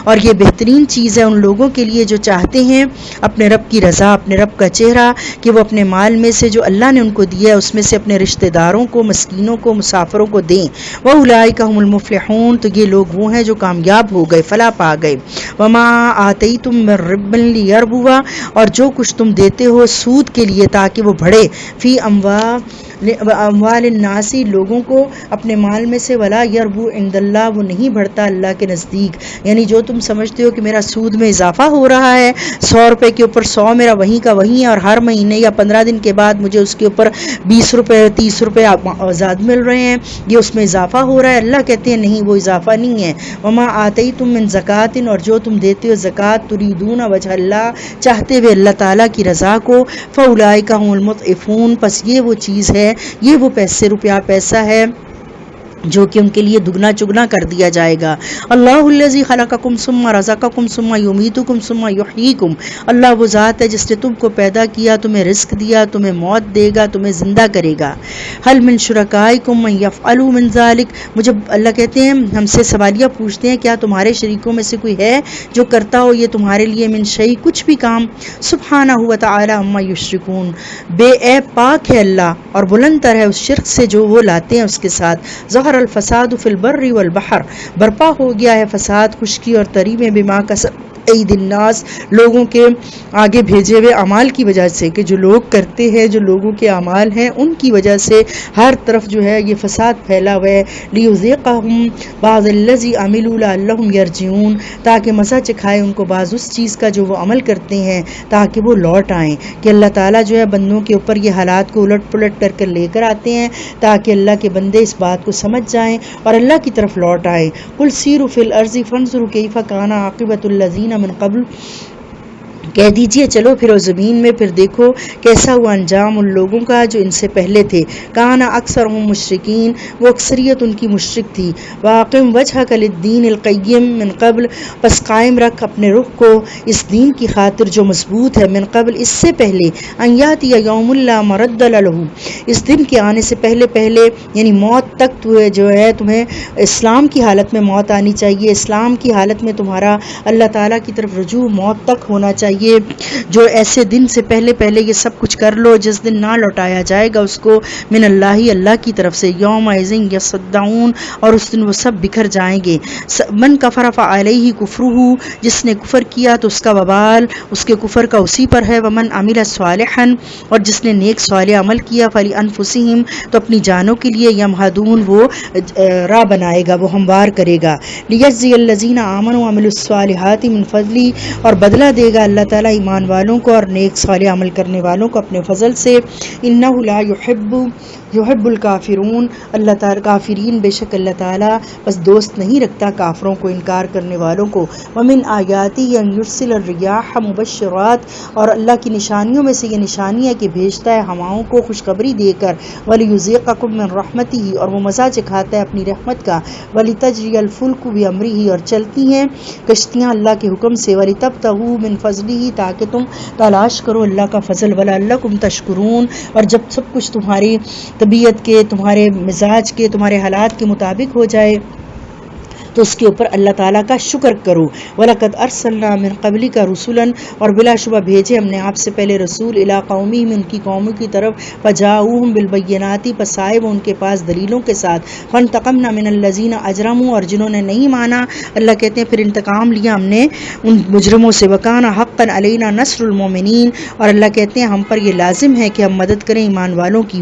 Speaker 1: اور یہ بہترین چیز ہے ان لوگوں کے لیے جو چاہتے ہیں اپنے رب کی رضا، اپنے رب کا چہرہ، کہ وہ اپنے مال میں سے جو اللہ نے ان کو دیا ہے اس میں سے اپنے رشتہ داروں کو، مسکینوں کو، مسافروں کو دیں۔ وَأُولَٰئِکَ هُمُ الْمُفْلِحُونَ، تو یہ لوگ وہ ہیں جو کامیاب ہو گئے، فلاح پا گئے۔ وَمَا آتَيْتُم مِّن رِّبٍّ لِّيَرْبُوَ، اور جو کچھ تم دیتے ہو سود کے لیے تاکہ وہ بڑھے، فی اموال الناس، لوگوں کو اپنے مال میں سے، ولا یربو عند اللہ، وہ نہیں بڑھتا اللہ کے نزدیک، یعنی جو تم سمجھتے ہو کہ میرا سود میں اضافہ ہو رہا ہے، 100 روپے کے اوپر 100 میرا وہیں کا وہیں ہے، اور ہر مہینے یا 15 دن کے بعد مجھے اس کے اوپر 20 روپے 30 روپے زیادہ مل رہے ہیں، یہ اس میں اضافہ ہو رہا ہے۔ اللہ کہتے ہیں نہیں، وہ اضافہ نہیں ہے۔ وما آتیتم من زکات، اور جو تم دیتے ہو زکات، تریدون وجہ اللہ، چاہتے ہوئے اللہ تعالیٰ کی رضا کو، فاولئک هم المضعفون، پس یہ وہ چیز ہے، یہ وہ پیسہ ہے جو کہ ان کے لیے دگنا چگنا کر دیا جائے گا۔ اللہ الذی خلقکم ثم رزقکم ثم یمیتکم ثم یحییکم، اللہ وہ ذات ہے جس نے تم کو پیدا کیا، تمہیں رزق دیا، تمہیں موت دے گا، تمہیں زندہ کرے گا۔ هل من شرکائکم من یفعل من ذلک، مجھے اللہ کہتے ہیں ہم سے سوالیہ پوچھتے ہیں کیا تمہارے شریکوں میں سے کوئی ہے جو کرتا ہو یہ تمہارے لیے من شیء، کچھ بھی کام، سبحانہ و تعالی عما یشرکون، بے عیب پاک ہے اللہ اور بلند تر ہے اس شرک سے جو وہ لاتے ہیں اس کے ساتھ۔ ظہر الفساد فی البر والبحر، برپا ہو گیا ہے فساد خشکی اور تری میں، بما کسب عید الناس، لوگوں کے آگے بھیجے ہوئے اعمال کی وجہ سے، کہ جو لوگ کرتے ہیں، جو لوگوں کے اعمال ہیں ان کی وجہ سے ہر طرف جو ہے یہ فساد پھیلا ہوا ہے۔ لیذیقہم بعض الذی عملوا لعلہم یرجعون، تاکہ مزہ چکھائے ان کو بعض اس چیز کا جو وہ عمل کرتے ہیں تاکہ وہ لوٹ آئیں، کہ اللہ تعالیٰ جو ہے بندوں کے اوپر یہ حالات کو الٹ پلٹ کر لے کر آتے ہیں تاکہ اللہ کے بندے اس بات کو سمجھ جائیں اور اللہ کی طرف لوٹ آئیں۔ قل سیروا فی الارض فانظروا کیف کان عاقبۃ الذین من قبل، کہہ دیجئے چلو پھرو زمین میں، پھر دیکھو کیسا ہوا انجام ان لوگوں کا جو ان سے پہلے تھے۔ کان اکثرهم مشرکین، وہ اکثریت ان کی مشرک تھی۔ واقم وجہک للدین القیم من قبل، پس قائم رکھ اپنے رخ کو اس دین کی خاطر جو مضبوط ہے، من قبل اس سے پہلے، ان یاتی یوم لا مرد لہ، اس دن کے آنے سے پہلے یعنی موت تک جو ہے تمہیں اسلام کی حالت میں موت آنی چاہیے، اسلام کی حالت میں تمہارا اللہ تعالیٰ کی طرف رجوع موت تک ہونا چاہیے، جو ایسے دن سے پہلے یہ سب کچھ کر لو جس دن نہ لوٹایا جائے گا اس کو، من اللہ کی طرف سے، یوم یصدعون، اور اس دن وہ سب بکھر جائیں گے۔ من کفر فعلیہ کفرہ، جس نے کفر کیا تو اس کا وبال اس کے کفر کا اسی پر ہے۔ ومن عمل صالحا، اور جس نے نیک صالح عمل کیا، فلانفسہم، تو اپنی جانوں کے لیے، یمہدون، وہ راہ بنائے گا، وہ ہموار کرے گا۔ لیجزی الذین آمنوا وعملوا الصالحات من فضلی، اور بدلہ دے گا اللہ تعالیٰ ایمان والوں کو اور نیک صالح عمل کرنے والوں کو اپنے فضل سے۔ انہ لا یحب الکافرون، اللہ تعالیٰ کافرین، بے شک اللہ تعالیٰ بس دوست نہیں رکھتا کافروں کو، انکار کرنے والوں کو۔ ومن آیاتی ان یرسل الریاح مبشرات، اور اللہ کی نشانیوں میں سے یہ نشانی ہے کہ بھیجتا ہے ہواؤں کو خوشخبری دے کر، ولیذیقکم من رحمتہ، اور وہ مزہ چکھاتا ہے اپنی رحمت کا، ولتجری الفلک بامرہ، اور چلتی ہیں کشتیاں اللہ کے حکم سے، ولتبتغوا من فضلہ، تاکہ تم تلاش کرو اللہ کا فضل، ولعلکم تشکرون، اور جب سب کچھ تمہاری طبیعت کے، تمہارے مزاج کے، تمہارے حالات کے مطابق ہو جائے، تو اس کے اوپر اللہ تعالیٰ کا شکر کرو. وَلَقَدْ أَرْسَلْنَا مِن قَبْلِكَ رُسُلًا اور بلا شبہ بھیجے ہم نے آپ سے پہلے رسول اِلَىٰ قَوْمِهِمْ ان کی قوموں کی طرف فَجَاءُوهُم بِالْبَيِّنَاتِ پس آئے وہ ان کے پاس دلیلوں کے ساتھ. فَانْتَقَمْنَا مِنَ الَّذِينَ أَجْرَمُوا اور جنہوں نے نہیں مانا اللہ کہتے ہیں پھر انتقام لیا ہم نے ان مجرموں سے. وَكَانَ حَقًّا عَلَيْنَا نَصْرُ الْمُؤْمِنِينَ اور اللہ کہتے ہیں ہم پر یہ لازم ہے کہ ہم مدد کریں ایمان والوں کی.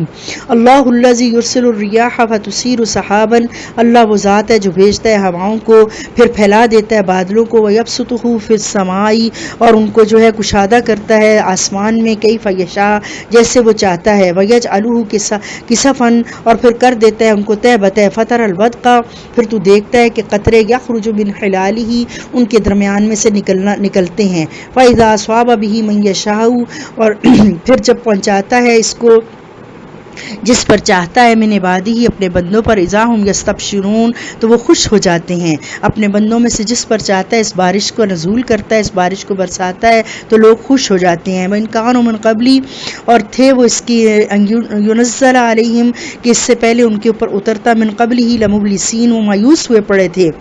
Speaker 1: اللہ الذی یرسل الریاح فتثیر سحابا اللہ وہ ذات ہے جو بھیجتا ہے ہوائوں کو پھر پھیلا دیتا ہے بادلوں کو. ویبسطہ فی السماء اور ان کو جو ہے کشادہ کرتا ہے آسمان میں کیف یشاء جیسے وہ چاہتا ہے. ویجعلہ کسفا اور پھر کر دیتا ہے ان کو تہ بتہ. فتر الودق پھر تو دیکھتا ہے کہ قطرے یخرج من خلالہ ان کے درمیان میں سے نکلتے ہیں. فاذا اصاب به من یشاء اور پھر جب پہنچاتا ہے اس کو جس پر چاہتا ہے من عبادی اپنے بندوں پر اذا ہم یستبشرون تو وہ خوش ہو جاتے ہیں. اپنے بندوں میں سے جس پر چاہتا ہے اس بارش کو نزول کرتا ہے اس بارش کو برساتا ہے تو لوگ خوش ہو جاتے ہیں. وَإِن كَانُوا مِن قَبْلِ اور تھے وہ اس کی يُنَزَّلَ عَلَيْهِمْ کہ اس سے پہلے ان کے اوپر اترتا من قبلہ لمبلسین وہ مایوس ہوئے پڑے تھے.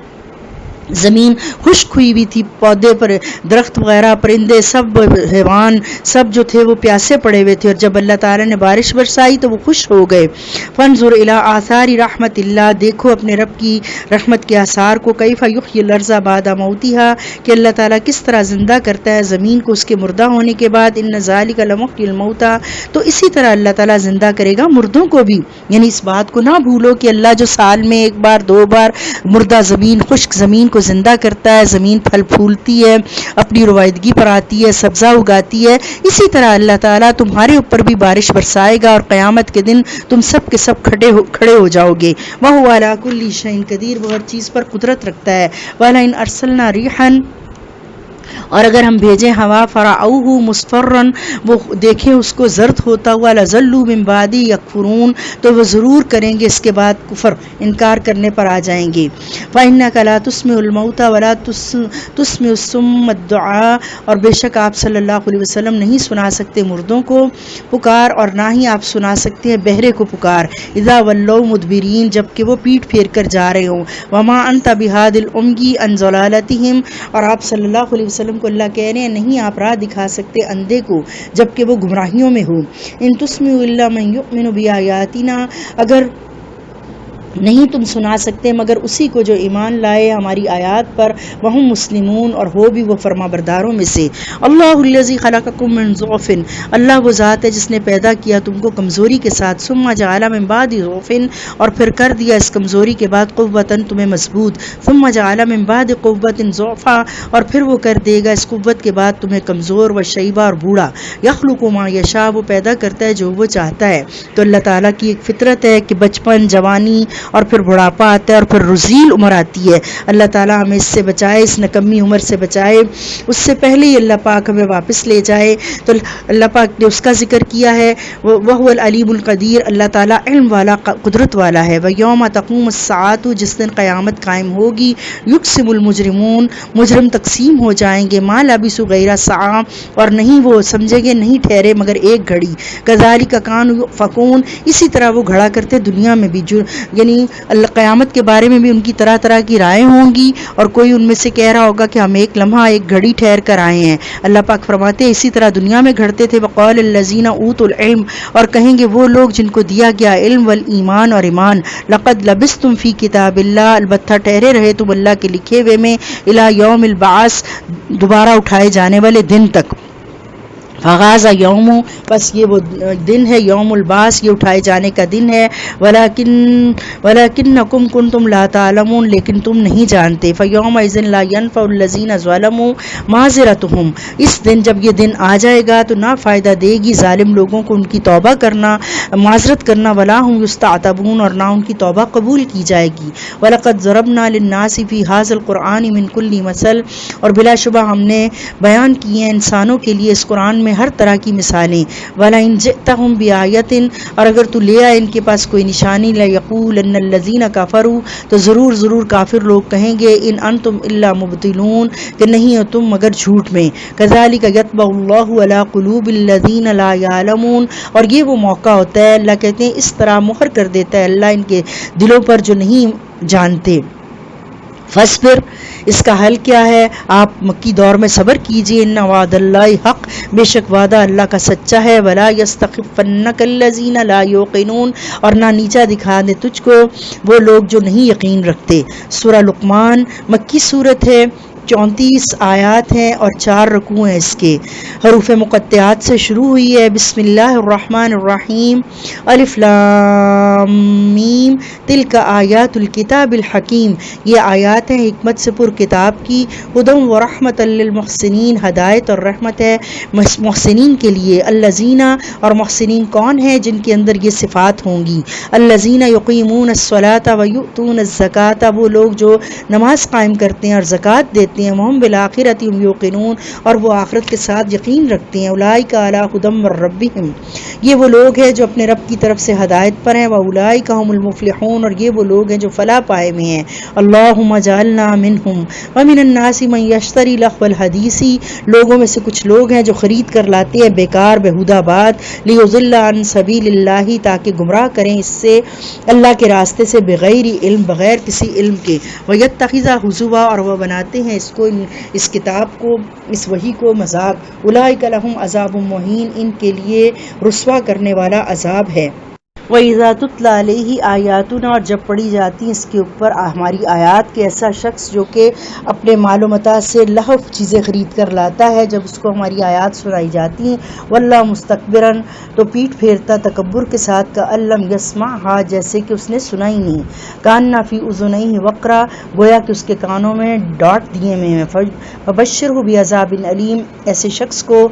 Speaker 1: زمین خشک ہوئی بھی تھی پودے پر درخت وغیرہ پرندے سب حیوان سب جو تھے وہ پیاسے پڑے ہوئے تھے اور جب اللہ تعالیٰ نے بارش برسائی تو وہ خوش ہو گئے. فانظر الی آثار رحمت اللہ دیکھو اپنے رب کی رحمت کے آثار کو. کیف یحیی الارض بعد موتها کہ اللہ تعالیٰ کس طرح زندہ کرتا ہے زمین کو اس کے مردہ ہونے کے بعد. ان ذالک لمحیی الموتى تو اسی طرح اللہ تعالیٰ زندہ کرے گا مردوں کو بھی. یعنی اس بات کو نہ بھولو کہ اللہ جو سال میں ایک بار دو بار مردہ زمین خشک زمین کو زندہ کرتا ہے زمین پھل پھولتی ہے اپنی روائدگی پر آتی ہے سبزہ اگاتی ہے اسی طرح اللہ تعالیٰ تمہارے اوپر بھی بارش برسائے گا اور قیامت کے دن تم سب کے سب کھڑے ہو جاؤ گے. وَهُوَ عَلَىٰ كُلِّ شَيْءٍ قَدِيرٌ وہ ہر چیز پر قدرت رکھتا ہے. وَلَئِنْ أَرْسَلْنَا رِيحًا اور اگر ہم بھیجیں ہوا فرعوہ مصفرن وہ دیکھیں اس کو زرد ہوتا ہوا لظلوا من بعد یکفرون تو وہ ضرور کریں گے اس کے بعد کفر انکار کرنے پر آ جائیں گے. فإنک لا تسمع الموتى ولا تسمع الصم الدعاء اور بے شک آپ صلی اللہ علیہ وسلم نہیں سنا سکتے مردوں کو پکار اور نہ ہی آپ سنا سکتے ہیں بہرے کو پکار. اذا ولوا مدبرین جب کہ وہ پیٹ پھیر کر جا رہے ہوں. وما انت بهاد العمي عن ضلالتهم اور آپ صلی اللہ علیہ وسلم کو اللہ کہہ رہے ہیں نہیں آپ راہ دکھا سکتے اندھے کو جبکہ وہ گمراہیوں میں ہو. ان تسمعوا الا من یؤمن بآیاتنا اگر نہیں تم سنا سکتے مگر اسی کو جو ایمان لائے ہماری آیات پر وہم مسلمون اور ہو بھی وہ فرما برداروں میں سے. اللہ الذی خلقکم من ضعف اللہ وہ ذات ہے جس نے پیدا کیا تم کو کمزوری کے ساتھ. ثم جعل من بعد ضعف اور پھر کر دیا اس کمزوری کے بعد قوتاً تمہیں مضبوط. ثم جعل من بعد قوت ضعفا اور پھر وہ کر دے گا اس قوت کے بعد تمہیں کمزور و شیبہ اور بوڑھا. یخلق ما یشاء وہ پیدا کرتا ہے جو وہ چاہتا ہے. تو اللہ تعالیٰ کی ایک فطرت ہے کہ بچپن جوانی اور پھر بڑھاپا آتا ہے اور پھر رزیل عمر آتی ہے. اللہ تعالیٰ ہمیں اس سے بچائے اس نکمی عمر سے بچائے اس سے پہلے ہی اللہ پاک ہمیں واپس لے جائے. تو اللہ پاک نے اس کا ذکر کیا ہے وَهُوَ الْعَلِيمُ الْقَدِيرُ اللہ تعالیٰ علم والا قدرت والا ہے. وَيَوْمَ تَقُومُ السَّاعَةُ جس دن قیامت قائم ہوگی يُقْسِمُ الْمُجْرِمُونَ مجرم تقسیم ہو جائیں گے ما لبثوا غیر ساعة اور نہیں وہ سمجھیں گے نہیں ٹھہرے مگر ایک گھڑی. كَذَلِكَ كَانُوا يُؤْفَكُونَ اسی طرح وہ گھڑا کرتے دنیا میں بھی یعنی اللہ قیامت کے بارے میں بھی ان کی طرح طرح کی رائے ہوں گی اور کوئی ان میں سے کہہ رہا ہوگا کہ ہم ایک لمحہ ایک گھڑی ٹھہر کر آئے ہیں. اللہ پاک فرماتے ہیں اسی طرح دنیا میں گھڑتے تھے. وقال الذین اوتوا العلم اور کہیں گے وہ لوگ جن کو دیا گیا علم والایمان اور ایمان لقد لبثتم فی کتاب اللہ البتہ ٹھہرے رہے تم اللہ کے لکھے ہوئے میں الی یوم البعث دوبارہ اٹھائے جانے والے دن تک. فغازہ یوم بس یہ وہ دن ہے یوم البعث یہ اٹھائے جانے کا دن ہے. ولکنکم کنتم لا تعلمون لیکن تم نہیں جانتے. فیومئذ لا ینفع الذین ظلموا معذرتهم اس دن جب یہ دن آ جائے گا تو نہ فائدہ دے گی ظالم لوگوں کو ان کی توبہ کرنا معذرت کرنا. ولا هم یستعتبون اور نہ ان کی توبہ قبول کی جائے گی. ولقد ضربنا للناس فی هذا القرآن من کل مثل اور بلا شبہ ہم نے بیان کیے ہیں انسانوں کے لیے اس قرآن میں ہر طرح کی مثالیں. وَلَئِن جِئْتَهُم بِآیَةٍ اور اگر تو لے آئے ان کے پاس کوئی نشانی لَيَقُولَنَّ الَّذِينَ كَفَرُوا تو ضرور کافر لوگ کہیں گے ان انتم الا مبطلون کہ نہیں ہو تم مگر جھوٹ میں. كَذَلِكَ يَطْبَعُ اللَّهُ عَلَى قُلُوبِ الَّذِينَ لَا يَعْلَمُونَ اور یہ وہ موقع ہوتا ہے اللہ کہتے ہیں اس طرح مہر کر دیتا ہے اللہ ان کے دلوں پر جو نہیں جانتے. فصبر، اس کا حل کیا ہے؟ آپ مکی دور میں صبر کیجئے. ان وعد اللہ حق، بے شک وعدہ اللہ کا سچا ہے. ولا یستخفنک الذین لا یوقنون، اور نہ نیچا دکھا دے تجھ کو وہ لوگ جو نہیں یقین رکھتے. سورہ لقمان مکی صورت ہے، 34 آیات ہیں اور 4 رکوع ہیں. اس کے حروف مقطعات سے شروع ہوئی ہے. بسم اللہ الرحمن الرحیم. الف لام میم تلک آیات الکتاب الحکیم، یہ آیات ہیں حکمت سے پر کتاب کی. ہدی و رحمت للمحسنین، ہدایت اور رحمت ہے محسنین کے لیے. الذین، اور محسنین کون ہیں؟ جن کے اندر یہ صفات ہوں گی. الذین یقیمون الصلاۃ و یؤتون الزکاۃ، وہ لوگ جو نماز قائم کرتے ہیں اور زکوٰۃ دیتے ہیں. وہم بالآخرۃ هم یوقنون، اور وہ آخرت کے ساتھ یقین رکھتے ہیں. اولئک علی ھدی من ربہم، یہ وہ لوگ ہیں جو اپنے رب کی طرف سے ہدایت پر ہیں. واولئک هم المفلحون، اور یہ وہ لوگ ہیں جو فلاح پائے ہوئے ہیں. اللہم اجعلنا منہم. ومن الناس من یشتری لهو الحدیث، لوگوں میں سے کچھ لوگ ہیں جو خرید کر لاتے ہیں بیکار بہودہ بات. لیضل عن سبیل اللہ، تاکہ گمراہ کریں اس سے اللہ کے راستے سے، بغیر علم، بغیر کسی علم کے. ویتخذہ ہزوا، اور وہ بناتے ہیں اس کو، اس کتاب کو، اس وحی کو مذاق. اولئک لہم عذاب مہین، ان کے لیے رسوا کرنے والا عذاب ہے. وَإِذَا تُتْلَى عَلَيْهِ آیاتنا، اور جب پڑھی جاتی ہیں اس کے اوپر ہماری آیات کے، ایسا شخص جو کہ اپنے مال و متاع سے لہو چیزیں خرید کر لاتا ہے، جب اس کو ہماری آیات سنائی جاتی ہیں، واللہ مستکبرن، تو پیٹ پھیرتا تکبر کے ساتھ، کأن لم یسمعھا، جیسے کہ اس نے سنا ہی نہیں. کأن فی اذنیہ وقرا، گویا کہ اس کے کانوں میں ڈاٹ دیے ہوئے ہیں. فبشرہ بعذاب علیم، ایسے شخص کو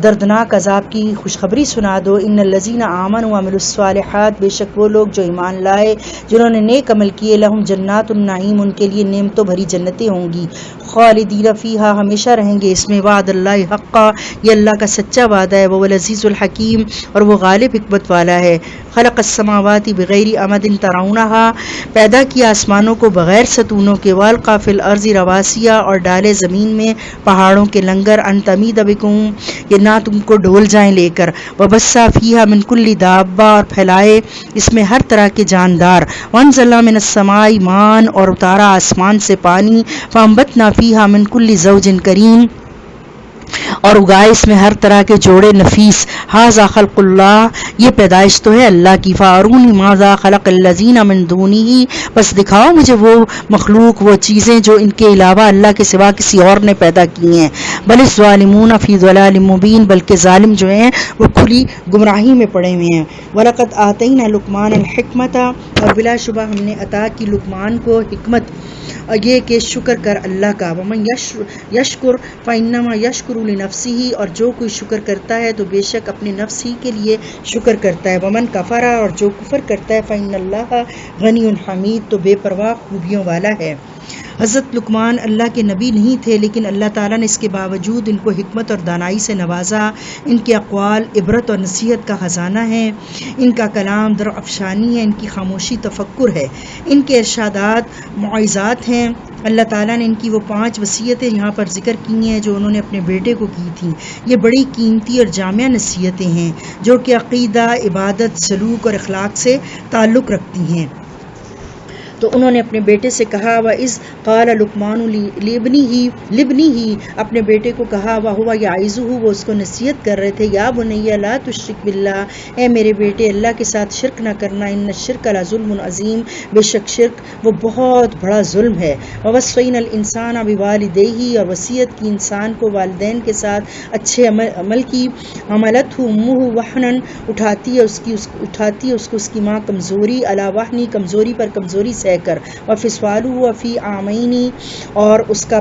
Speaker 1: دردناک عذاب کی خوشخبری سنا دو. ان الذین آمنوا وعملوا الصالحات، بے شک وہ لوگ جو ایمان لائے، جنہوں نے نیک عمل کیے، لہم جنات النعیم، ان کے لیے نعمتوں بھری جنتیں ہوں گی. خالدین فیہا، ہمیشہ رہیں گے اس میں. وعد اللہ حقا، یہ اللہ کا سچا وعدہ ہے. وہ العزیز الحکیم، اور وہ غالب حکمت والا ہے. خلق السماوات بغیر عمد ترونہا، پیدا کیا آسمانوں کو بغیر ستونوں کے. والقا فی الارض رواسیا، اور ڈالے زمین میں پہاڑوں کے لنگر. ان تمید بکم، یہ نہ تم کو ڈول جائیں لے کر. وبث فیہا من کل دابہ، اور پھیلائے اس میں ہر طرح کے جاندار. وانزل من السماء ماء، اور اتارا آسمان سے پانی. فانبتنا فیہا من کل زوج کریم، اور اگائے اس میں ہر طرح کے جوڑے نفیس. ھذا خلق اللہ، یہ پیدائش تو ہے اللہ کی. فارونی ماذا خلق الذین من دونہ، بس دکھاؤ مجھے وہ مخلوق، وہ چیزیں جو ان کے علاوہ اللہ کے سوا کسی اور نے پیدا کی ہیں. بل الظالمون فی ضلال مبین، بلکہ ظالم جو ہیں وہ کھلی گمراہی میں پڑے ہوئے ہیں. ولقد آتینا لقمان الحکمت، اور بلا شبہ ہم نے عطا کی لقمان کو حکمت، یہ کہ شکر کر اللہ کا. ومن یشکر فانما یشکر لنفسہ، اور جو کوئی شکر کرتا ہے تو بے شک اپنے نفس ہی کے لیے شکر کرتا ہے. ومن کفر، اور جو کفر کرتا ہے، فإن اللہ غنی حمید، تو بے پرواہ خوبیوں والا ہے. حضرت لقمان اللہ کے نبی نہیں تھے، لیکن اللہ تعالیٰ نے اس کے باوجود ان کو حکمت اور دانائی سے نوازا. ان کے اقوال عبرت اور نصیحت کا خزانہ ہیں، ان کا کلام در افشانی ہے، ان کی خاموشی تفکر ہے، ان کے ارشادات موعظات ہیں. اللہ تعالیٰ نے ان کی وہ 5 وصیتیں یہاں پر ذکر کی ہیں جو انہوں نے اپنے بیٹے کو کی تھیں. یہ بڑی قیمتی اور جامع نصیحتیں ہیں جو کہ عقیدہ، عبادت، سلوک اور اخلاق سے تعلق رکھتی ہیں. تو انہوں نے اپنے بیٹے سے کہا، وَإِذْ قَالَ لُقْمَانُ لِابْنِهِ، اپنے بیٹے کو کہا، وَهُوَ يَعِظُهُ، وہ اس کو نصیحت کر رہے تھے، یا بنی لا تشرک باللہ، اے میرے بیٹے اللہ کے ساتھ شرک نہ کرنا. ان الشرک لظلم عظیم، بے شک شرک وہ بہت بڑا ظلم ہے. وَوَصَّيْنَا الْإِنسَانَ بِوَالِدَيْهِ، اور وصیت کی انسان کو والدین کے ساتھ اچھے عمل کی. حملتہ امہ وہنًا، اٹھاتی ہے اس کو اس کی ماں کمزوری، علی وہنی، کمزوری پر کمزوری سے کر. وفصالہ فی عامین، اور اس کا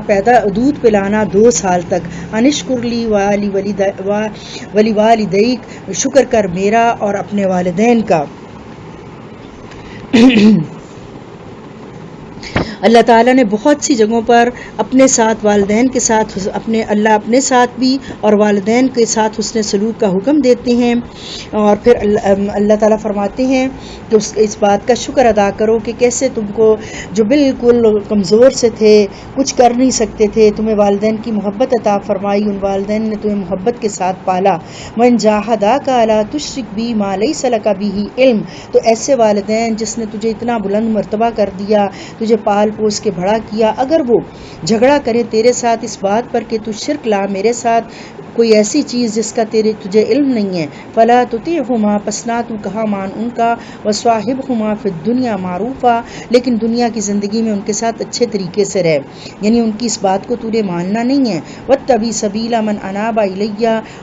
Speaker 1: دودھ پلانا 2 سال تک. انشکر لی ولوالدیک، شکر کر میرا اور اپنے والدین کا. اللہ تعالیٰ نے بہت سی جگہوں پر اپنے ساتھ والدین کے ساتھ اللہ اپنے ساتھ بھی اور والدین کے ساتھ حسن سلوک کا حکم دیتے ہیں. اور پھر اللہ تعالیٰ فرماتے ہیں کہ اس بات کا شکر ادا کرو کہ کیسے تم کو جو بالکل کمزور سے تھے، کچھ کر نہیں سکتے تھے، تمہیں والدین کی محبت عطا فرمائی، ان والدین نے تمہیں محبت کے ساتھ پالا. من جاہداک علی تشرک بی ما لیس لک بہ علم، تو ایسے والدین جس نے تجھے اتنا بلند مرتبہ کر دیا، تجھے پال پال پوس کے بڑا کیا، اگر وہ جھگڑا کرے تیرے ساتھ اس بات پر کہ تو شرک لا میرے ساتھ کوئی ایسی چیز جس کا تجھے علم نہیں ہے، فلا تطیعہما، پس نہ تو کہا مان ان کا، وصاحبہما فی الدنیا معروفا، لیکن دنیا کی زندگی میں ان کے ساتھ اچھے طریقے سے رہ، یعنی ان کی اس بات کو تو نے ماننا نہیں ہے، واتبع سبیل من اناب الی،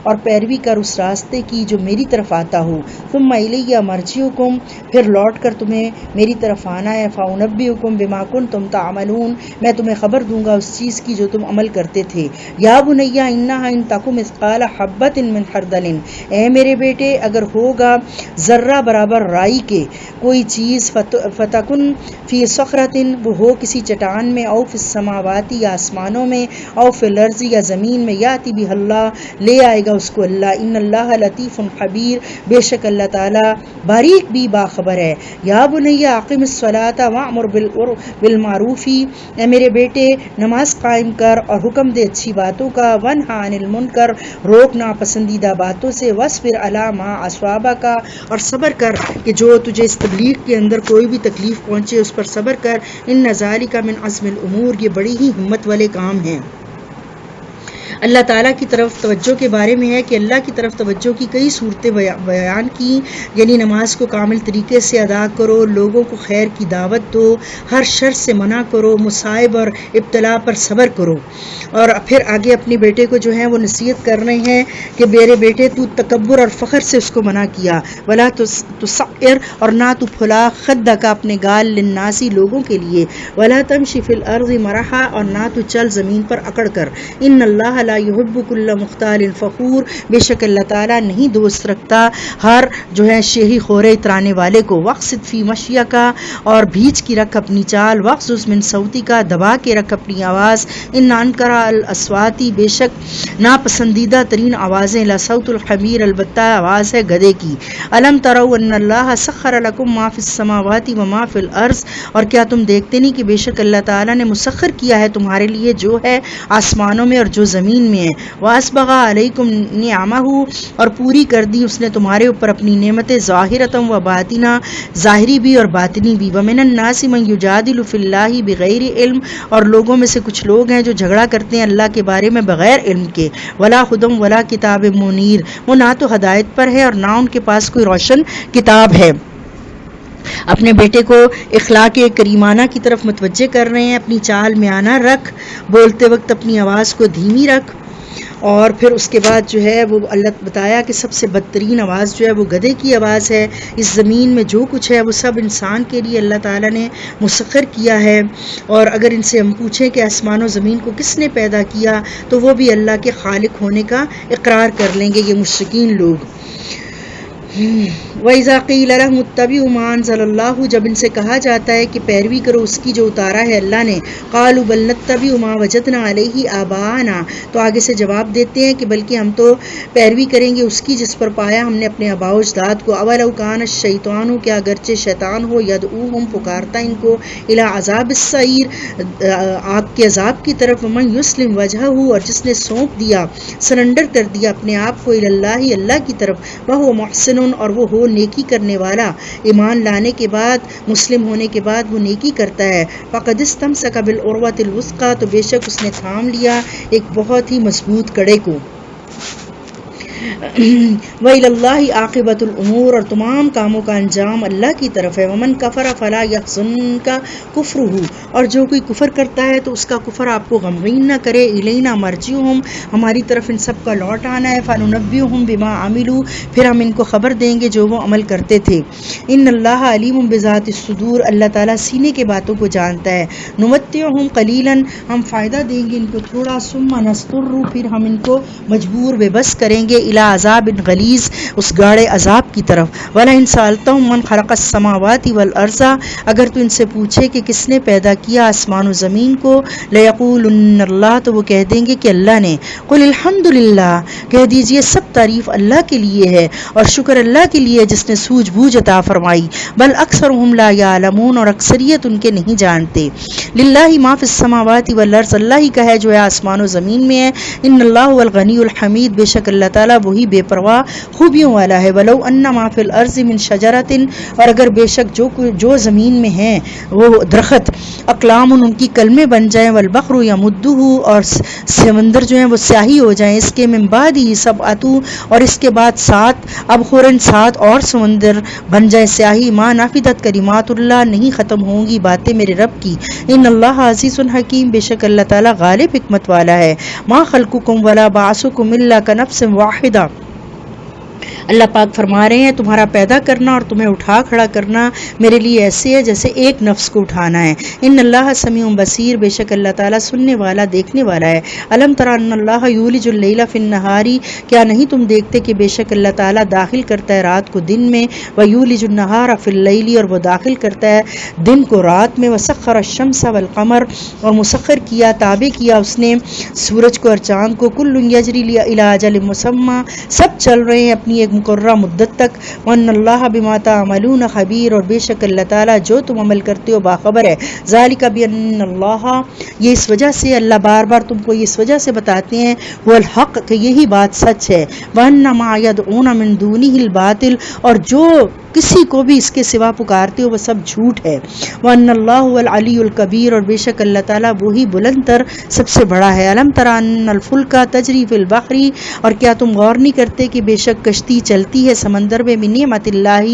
Speaker 1: اور پیروی کر اس راستے کی جو میری طرف آتا ہو، ثم الی مرجعکم، پھر لوٹ کر تمہیں میری طرف آنا ہے، فانبئکم بما کنتم تعملون، میں تمہیں خبر دوں گا اس چیز کی جو تم عمل کرتے تھے، یا بنی انہا ان تک مثقال حبۃ من خردل، اے میرے بیٹے اگر ہوگا ذرہ برابر رائی کے کوئی چیز، فتکن فی صخرۃ، وہ ہو کسی چٹان میں، او فی السماوات، یا آسمانوں میں، او فی الارض، یا زمین میں، یاتی بہ اللہ، لے آئے گا اس کو اللہ، ان اللہ لطیف خبیر، بے شک اللہ تعالی باریک بھی باخبر ہے، یا بنی اقم الصلاۃ وامر بالمعروف، اے میرے بیٹے نماز قائم کر اور حکم دے اچھی باتوں کا، ونہا عن المنکر، روک ناپسندیدہ باتوں سے، واصبر علی ما اصابک، اور صبر کر کہ جو تجھے اس تبلیغ کے اندر کوئی بھی تکلیف پہنچے اس پر صبر کر، ان ذالک من عزم الامور، یہ بڑی ہی ہمت والے کام ہیں۔ اللہ تعالیٰ کی طرف توجہ کے بارے میں ہے کہ اللہ کی طرف توجہ کی کئی صورتیں بیان کی، یعنی نماز کو کامل طریقے سے ادا کرو، لوگوں کو خیر کی دعوت دو، ہر شر سے منع کرو، مصائب اور ابتلا پر صبر کرو، اور پھر آگے اپنے بیٹے کو جو ہے وہ نصیحت کر رہے ہیں کہ میرے بیٹے تو تکبر اور فخر سے اس کو منع کیا، ولا تصعر، اور نہ تو پھلا خدک اپنے گال، للناسی لوگوں کے لیے، ولا تمشی فی الارض مرحا، اور نہ تو چل زمین پر اکڑ کر، ان اللہ لا یحب کل مختال فخور، بے شک اللہ تعالیٰ نہیں دوست رکھتا ہر جو ہے شیہی خورے اترانے والے کو، وقصد فی مشیا کا، اور بھیج کی رکھ اپنی چال، وقصد من صوتی کا، دبا کے رکھ اپنی آواز، ان انکرا الاسواتی، بے شک ناپسندیدہ ترین آوازیں، لصوت الحمیر، البتہ آواز ہے گدھے کی، الم تروا ان اللہ سخر لکم ما فی السماوات وما فی الارض، اور کیا تم دیکھتے نہیں کہ بے شک اللہ تعالیٰ نے مسخر کیا ہے تمہارے لیے جو ہے آسمانوں میں اور جو زمین میں ہے، واسبغ علیکم نعمہ، اور پوری کر دی اس نے تمہارے اوپر اپنی نعمتیں، ظاہرۃ و باطنہ، ظاہری بھی اور باطنی بھی، ومن الناس من یجادل فی اللہ بغیر علم، اور لوگوں میں سے کچھ لوگ ہیں جو جھگڑا کرتے ہیں اللہ کے بارے میں بغیر علم کے، ولا ہدی ولا کتاب منیر، وہ نہ تو ہدایت پر ہے اور نہ ان کے پاس کوئی روشن کتاب ہے۔ اپنے بیٹے کو اخلاق کریمانہ کی طرف متوجہ کر رہے ہیں، اپنی چال میں آنا رکھ، بولتے وقت اپنی آواز کو دھیمی رکھ، اور پھر اس کے بعد جو ہے وہ اللہ بتایا کہ سب سے بدترین آواز جو ہے وہ گدھے کی آواز ہے، اس زمین میں جو کچھ ہے وہ سب انسان کے لیے اللہ تعالیٰ نے مسخر کیا ہے، اور اگر ان سے ہم پوچھیں کہ آسمان و زمین کو کس نے پیدا کیا تو وہ بھی اللہ کے خالق ہونے کا اقرار کر لیں گے یہ مشرکین لوگ۔ وَإِذَا قِيلَ لَهُمُ اتَّبِعُوا مَا أَنزَلَ اللَّهُ، جب ان سے کہا جاتا ہے کہ پیروی کرو اس کی جو اتارا ہے اللہ نے، قَالُوا بَلْ نَتَّبِعُ مَا وَجَدْنَا عَلَيْهِ آبَاءَنَا، تو آگے سے جواب دیتے ہیں کہ بلکہ ہم تو پیروی کریں گے اس کی جس پر پایا ہم نے اپنے آباء و اجداد کو، أَوَلَوْ كَانَ الشَّيْطَانُ، کیا اگرچہ شیطان ہو، يَدْعُوهُمْ پکارتا ان کو، إِلَىٰ عَذَابِ السَّعِيرِ آگ کے عذاب کی طرف، وَمَن يُسْلِمْ وَجْهَهُ، اور جس نے سونپ دیا، سرنڈر کر دیا اپنے آپ کو، إِلَى اللَّهِ اللہ کی طرف، وَهُوَ مُحْسِنٌ، اور وہ ہو نیکی کرنے والا، ایمان لانے کے بعد، مسلم ہونے کے بعد وہ نیکی کرتا ہے، فَقَدِ اسْتَمْسَكَ بِالْعُرْوَةِ الْوُثْقَىٰ، تو بے شک اس نے تھام لیا ایک بہت ہی مضبوط کڑے کو، وَإِلَى اللَّهِ عَاقِبَةُ الْأُمُورِ، اور تمام کاموں کا انجام اللہ کی طرف ہے، وَمَن كَفَرَ فَلَا يَحْزُنكَ كُفْرُهُ، اور جو کوئی کفر کرتا ہے تو اس کا کفر آپ کو غمگین نہ کرے، إِلَيْنَا مَرْجِعُهُمْ، ہماری طرف ان سب کا لوٹ آنا ہے، فَنُنَبِّئُهُم بِمَا عَمِلُوا، پھر ہم ان کو خبر دیں گے جو وہ عمل کرتے تھے، إِنَّ اللَّهَ عَلِيمٌ بِذَاتِ الصُّدُورِ، اللہ تعالیٰ سینے کے باتوں کو جانتا ہے، نُمَتِّعُهُم قَلِيلًا، ہم فائدہ دیں گے ان کو تھوڑا، ثُمَّ نَضْطُرُّ، پھر ہم ان کو مجبور بے بس کریں گے، إِلَىٰ عَذَابٍ غلیظ، اس گاڑے عذاب کی طرف، وَلَئِن سَأَلْتَهُم مَّن خَلَقَ السَّمَاوَاتِ وَالْأَرْضَ، اگر تو ان سے پوچھے کہ کس نے پیدا کیا آسمان و زمین کو، لَيَقُولُنَّ اللَّهُ، تو وہ کہہ دیں گے کہ اللہ نے، قُلِ الْحَمْدُ لِلَّهِ، کہہ دیجئے سب تعریف اللہ کے لیے ہے اور شکر اللہ کے لیے جس نے سوجھ بوجھ عطا فرمائی، بل اکثرهم لا يعلمون، اور اکثریت ان کے نہیں جانتے، للہ ما فی السماوات والارض، اللہ ہی کا ہے جو ہے آسمان و زمین میں ہے، ان اللہ هو الغنی الحمید، بے شک اللہ تعالیٰ وہی بے پرواہ خوبیوں والا ہے. ولو ان ما فی الارض من شجرۃ، اور اگر بے شک جو زمین میں ہیں وہ درخت، اقلام ان کی کلمے بن جائیں، والبحر یمدہ، اور سمندر جو ہیں وہ سیاہی ہو جائیں اس کے، من بعد ہی سبعۃ، اور اس کے بعد 7 ابحر، 7 اور سمندر بن جائیں سیاہی، ما نفدت کلمات اللہ، نہیں ختم ہوں گی باتیں میرے رب کی. ان اللہ عزیز حکیم، بے شک اللہ تعالیٰ غالب حکمت والا ہے. ما خلقکم ولا بعثکم الا کنفس واحدہ، اللہ پاک فرما رہے ہیں تمہارا پیدا کرنا اور تمہیں اٹھا کھڑا کرنا میرے لیے ایسے ہے جیسے ایک نفس کو اٹھانا ہے. ان اللہ سمیع بصیر، بے شک اللہ تعالیٰ سننے والا دیکھنے والا ہے. الم تر ان اللہ یولج اللیل فی النہار، کیا نہیں تم دیکھتے کہ بے شک اللہ تعالیٰ داخل کرتا ہے رات کو دن میں، ویولج النہار فی اللیل، اور وہ داخل کرتا ہے دن کو رات میں، وسخر الشمس والقمر، اور مسخر کیا تابع کیا اس نے سورج کو اور چاند کو، کل یجری الی اجل مسمى، سب چل رہے ہیں اپنی ایک مقررہ مدت تک. وان اللہ بما تعملون خبیر، اور بے شک اللہ تعالیٰ جو تم عمل کرتے ہو باخبر ہے. ذالک بان اللہ، یہ اس وجہ سے اللہ بار بار تم کو اس وجہ سے بتاتے ہیں وہ الحق، کہ یہی بات سچ ہے. وان ما یدعون من دونہ الباطل، اور جو کسی کو بھی اس کے سوا پکارتے ہو وہ سب جھوٹ ہے. وان اللہ هو العلی الکبیر، اور بے شک اللہ تعالیٰ وہی بلند تر سب سے بڑا ہے. الم تر ان الفلک تجری فی البحر، اور کیا تم غور نہیں کرتے کہ بے شک کشتی چلتی ہے سمندر میں، من نعمت اللہ،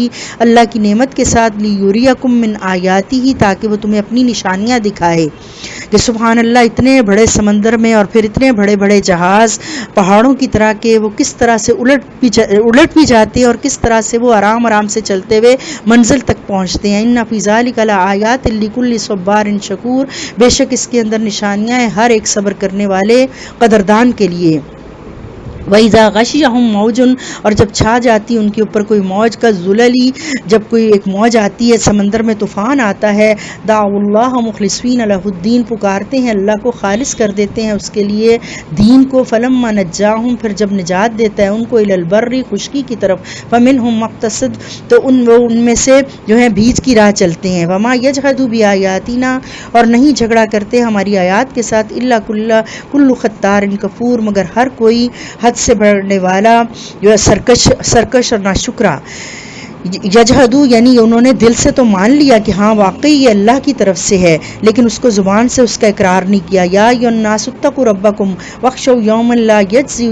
Speaker 1: اللہ کی نعمت کے ساتھ، لیوریکم من آیاتہ، تاکہ وہ تمہیں اپنی نشانیاں دکھائے. کہ سبحان اللہ، اتنے بڑے سمندر میں اور پھر اتنے بڑے بڑے جہاز پہاڑوں کی طرح کے، وہ کس طرح سے الٹ بھی جاتے ہیں اور کس طرح سے وہ آرام سے چلتے ہوئے منزل تک پہنچتے ہیں. ان فی ذلک لآیات لکل صبار شکور، بے شک اس کے اندر نشانیاں ہیں ہر ایک صبر کرنے والے قدردان کے لیے. وَإِذَا غَشِيَهُمْ مَوْجٌ، اور جب چھا جاتی ان کے اوپر کوئی موج، کا ذللی، جب کوئی ایک موج آتی ہے سمندر میں، طوفان آتا ہے، دعوا اللہ مخلصین لہ الدین، پکارتے ہیں اللہ کو خالص کر دیتے ہیں اس کے لیے دین کو. فلما نجاہم، پھر جب نجات دیتا ہے ان کو، الی البر، خشکی کی طرف، فمنہم مقتصد، تو ان میں سے جو ہیں بیچ کی راہ چلتے ہیں. وما یجحد بآیاتنا، اور نہیں جھگڑا کرتے ہماری آیات کے ساتھ، الا کل ختار کفور، مگر ہر کوئی حد سے بڑھنے والا جو ہے سرکش اور ناشکرا. یجحدو یعنی انہوں نے دل سے تو مان لیا کہ ہاں واقعی یہ اللہ کی طرف سے ہے، لیکن اس کو زبان سے اس کا اقرار نہیں کیا. یا ایھا الناس اتقوا ربکم واخشوا یوما لا یجزی،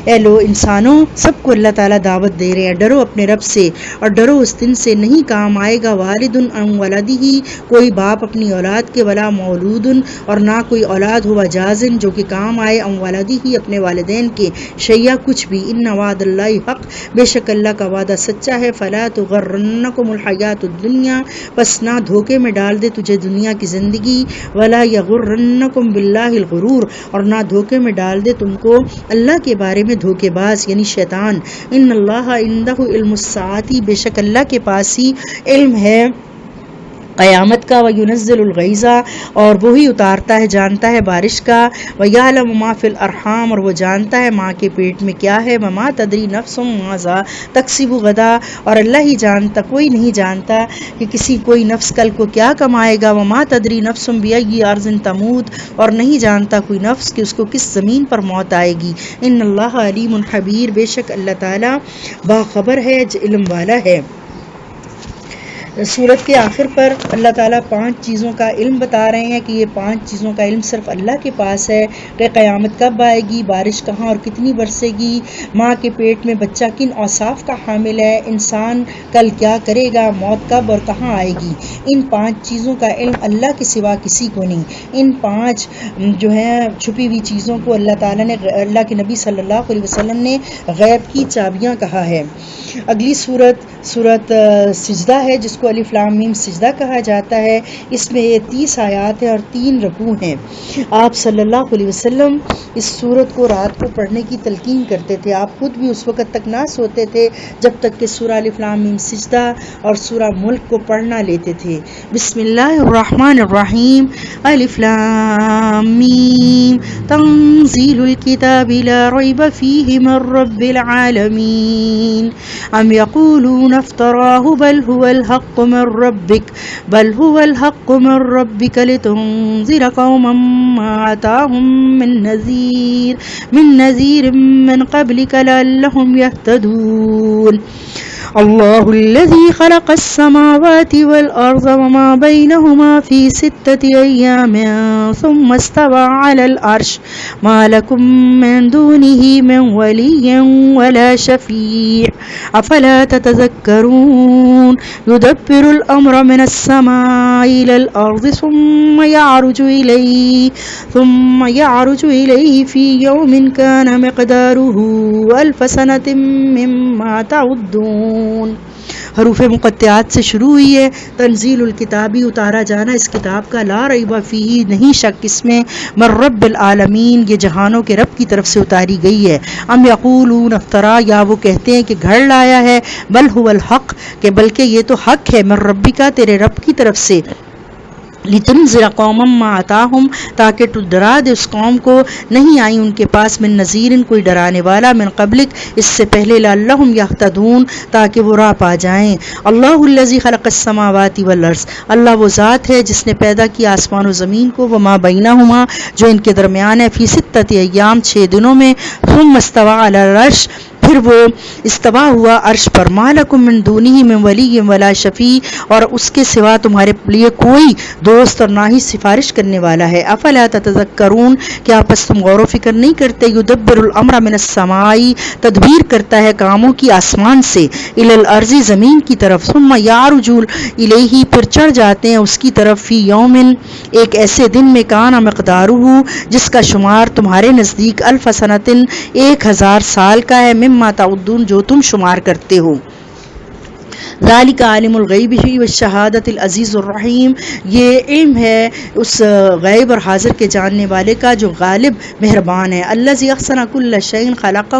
Speaker 1: اے لو انسانوں، سب کو اللہ تعالیٰ دعوت دے رہے ہیں ڈرو اپنے رب سے، اور ڈرو اس دن سے نہیں کام آئے گا والد عن ولدہ، کوئی باپ اپنی اولاد کے، ولا مولود، اور نہ کوئی اولاد ہوا جازن جو کہ کام آئے، عن ولدہ اپنے والدین کے، شیئا کچھ بھی. ان وعد اللہ حق، بے شک اللہ کا وعدہ سچا ہے. فلا تغرنکم الحیات الدنیا، پس نہ دھوکے میں ڈال دے تجھے دنیا کی زندگی، ولا یغرنکم باللہ الغرور، اور نہ دھوکے میں ڈال دے تم کو اللہ کے بارے میں دھوکے باز یعنی شیطان. ان اللہ عندہ علم الساعۃ، بے شک اللہ کے پاس ہی علم ہے قیامت کا. وَيُنَزِّلُ الْغَيْظَ، اور وہی اتارتا ہے جانتا ہے بارش کا. وَيَعْلَمُ مَا فِي الْأَرْحَامِ، اور وہ جانتا ہے ماں کے پیٹ میں کیا ہے. وَمَا تَدْرِي نَفْسٌ مَاذَا تَكْسِبُ غَدًا، اور اللہ ہی جانتا، کوئی نہیں جانتا کہ کوئی نفس کل کو کیا کمائے گا. وَمَا تَدْرِي نَفْسٌ بِأَيِّ أَرْضٍ تَمُوتُ، اور نہیں جانتا کوئی نفس کہ اس کو کس زمین پر موت آئے گی. ان اللہ علیم خبیر، بے شک اللہ تعالیٰ باخبر ہے، علم والا ہے. سورت کے آخر پر اللہ تعالیٰ 5 چیزوں کا علم بتا رہے ہیں کہ یہ 5 چیزوں کا علم صرف اللہ کے پاس ہے، کہ قیامت کب آئے گی، بارش کہاں اور کتنی برسے گی، ماں کے پیٹ میں بچہ کن اوصاف کا حامل ہے، انسان کل کیا کرے گا، موت کب اور کہاں آئے گی. ان 5 چیزوں کا علم اللہ کے سوا کسی کو نہیں. ان 5 جو ہیں چھپی ہوئی چیزوں کو اللہ تعالیٰ نے، اللہ کے نبی صلی اللہ علیہ وسلم نے غیب کی چابیاں کہا ہے. اگلی سورت سجدہ ہے، جس کو الف لام میم سجدہ کہا جاتا ہے. اس میں 30 آیات ہیں اور 3 رکوع ہیں. آپ صلی اللہ علیہ وسلم اس سورت کو رات کو پڑھنے کی تلقین کرتے تھے. آپ خود بھی اس وقت تک نہ سوتے تھے جب تک کہ سورہ الف لام میم سجدہ اور سورہ ملک کو پڑھنا لیتے تھے. بسم اللہ الرحمن الرحیم. الف لام میم تنزیل الکتاب لا ریب فیہ من رب العالمین. ام یقولون افتراہ بل هو الحق الحق من ربك بل هو الحق من ربك لتنذر قوما ما أتاهم من نذير من قبلك لعلهم يهتدون الله الذي خلق السماوات والأرض وما بينهما في 6 أيام ثم استوى على العرش ما لكم من دونه من ولي ولا شفيع أفلا تتذكرون يدبر الأمر من السماء إلى الأرض ثم يعرج إليه في يوم كان مقداره 1000 سنة مما تعدون. حروف مقطعات سے شروع ہوئی ہے. تنزیل الکتابی اتارا جانا اس کتاب کا، لا ریب فیہ نہیں شک اس میں، من رب العالمین یہ جہانوں کے رب کی طرف سے اتاری گئی ہے. ام یقولون افترا یا وہ کہتے ہیں کہ گھڑ لایا ہے، بل هو الحق کہ بلکہ یہ تو حق ہے، من ربک تیرے رب کی طرف سے، لتنذر قوما ما اتاہم تاکہ تو ڈرا دے اس قوم کو نہیں آئی ان کے پاس من نذیر کوئی ڈرانے والا من قبلک اس سے پہلے لعلہم یہتدون تاکہ وہ راہ پا جائیں. اللہ الذی خلق السماوات والارض اللہ وہ ذات ہے جس نے پیدا کیا آسمان و زمین کو، وما بینہما جو ان کے درمیان ہے، فی 6 ایام 6 دنوں میں، ثم استوى علی العرش پھر وہ استوا ہوا عرش پر، ما لکم من دونہ من ولی ولا شفیع اور اس کے سوا تمہارے لیے کوئی دوست اور نہ ہی سفارش کرنے والا ہے. افلا تتذکرون کیا پس تم غور و فکر نہیں کرتے؟ یدبر الامر من السماء تدبیر کرتا ہے کاموں کی آسمان سے، الی الارض زمین کی طرف، ثم یعرج الیہ پھر چڑھ جاتے ہیں اس کی طرف، فی یوم ایک ایسے دن میں، کان مقدارہ جس کا شمار تمہارے نزدیک 1000 سنۃ 1000 سال کا ہے، مما تعدون جو تم شمار کرتے ہو. ذالک عالم الغیب والشہادۃ العزیز الرحیم یہ علم ہے اس غیب اور حاضر کے جاننے والے کا جو غالب مہربان ہے. الذی احسن کل شیء خلقہ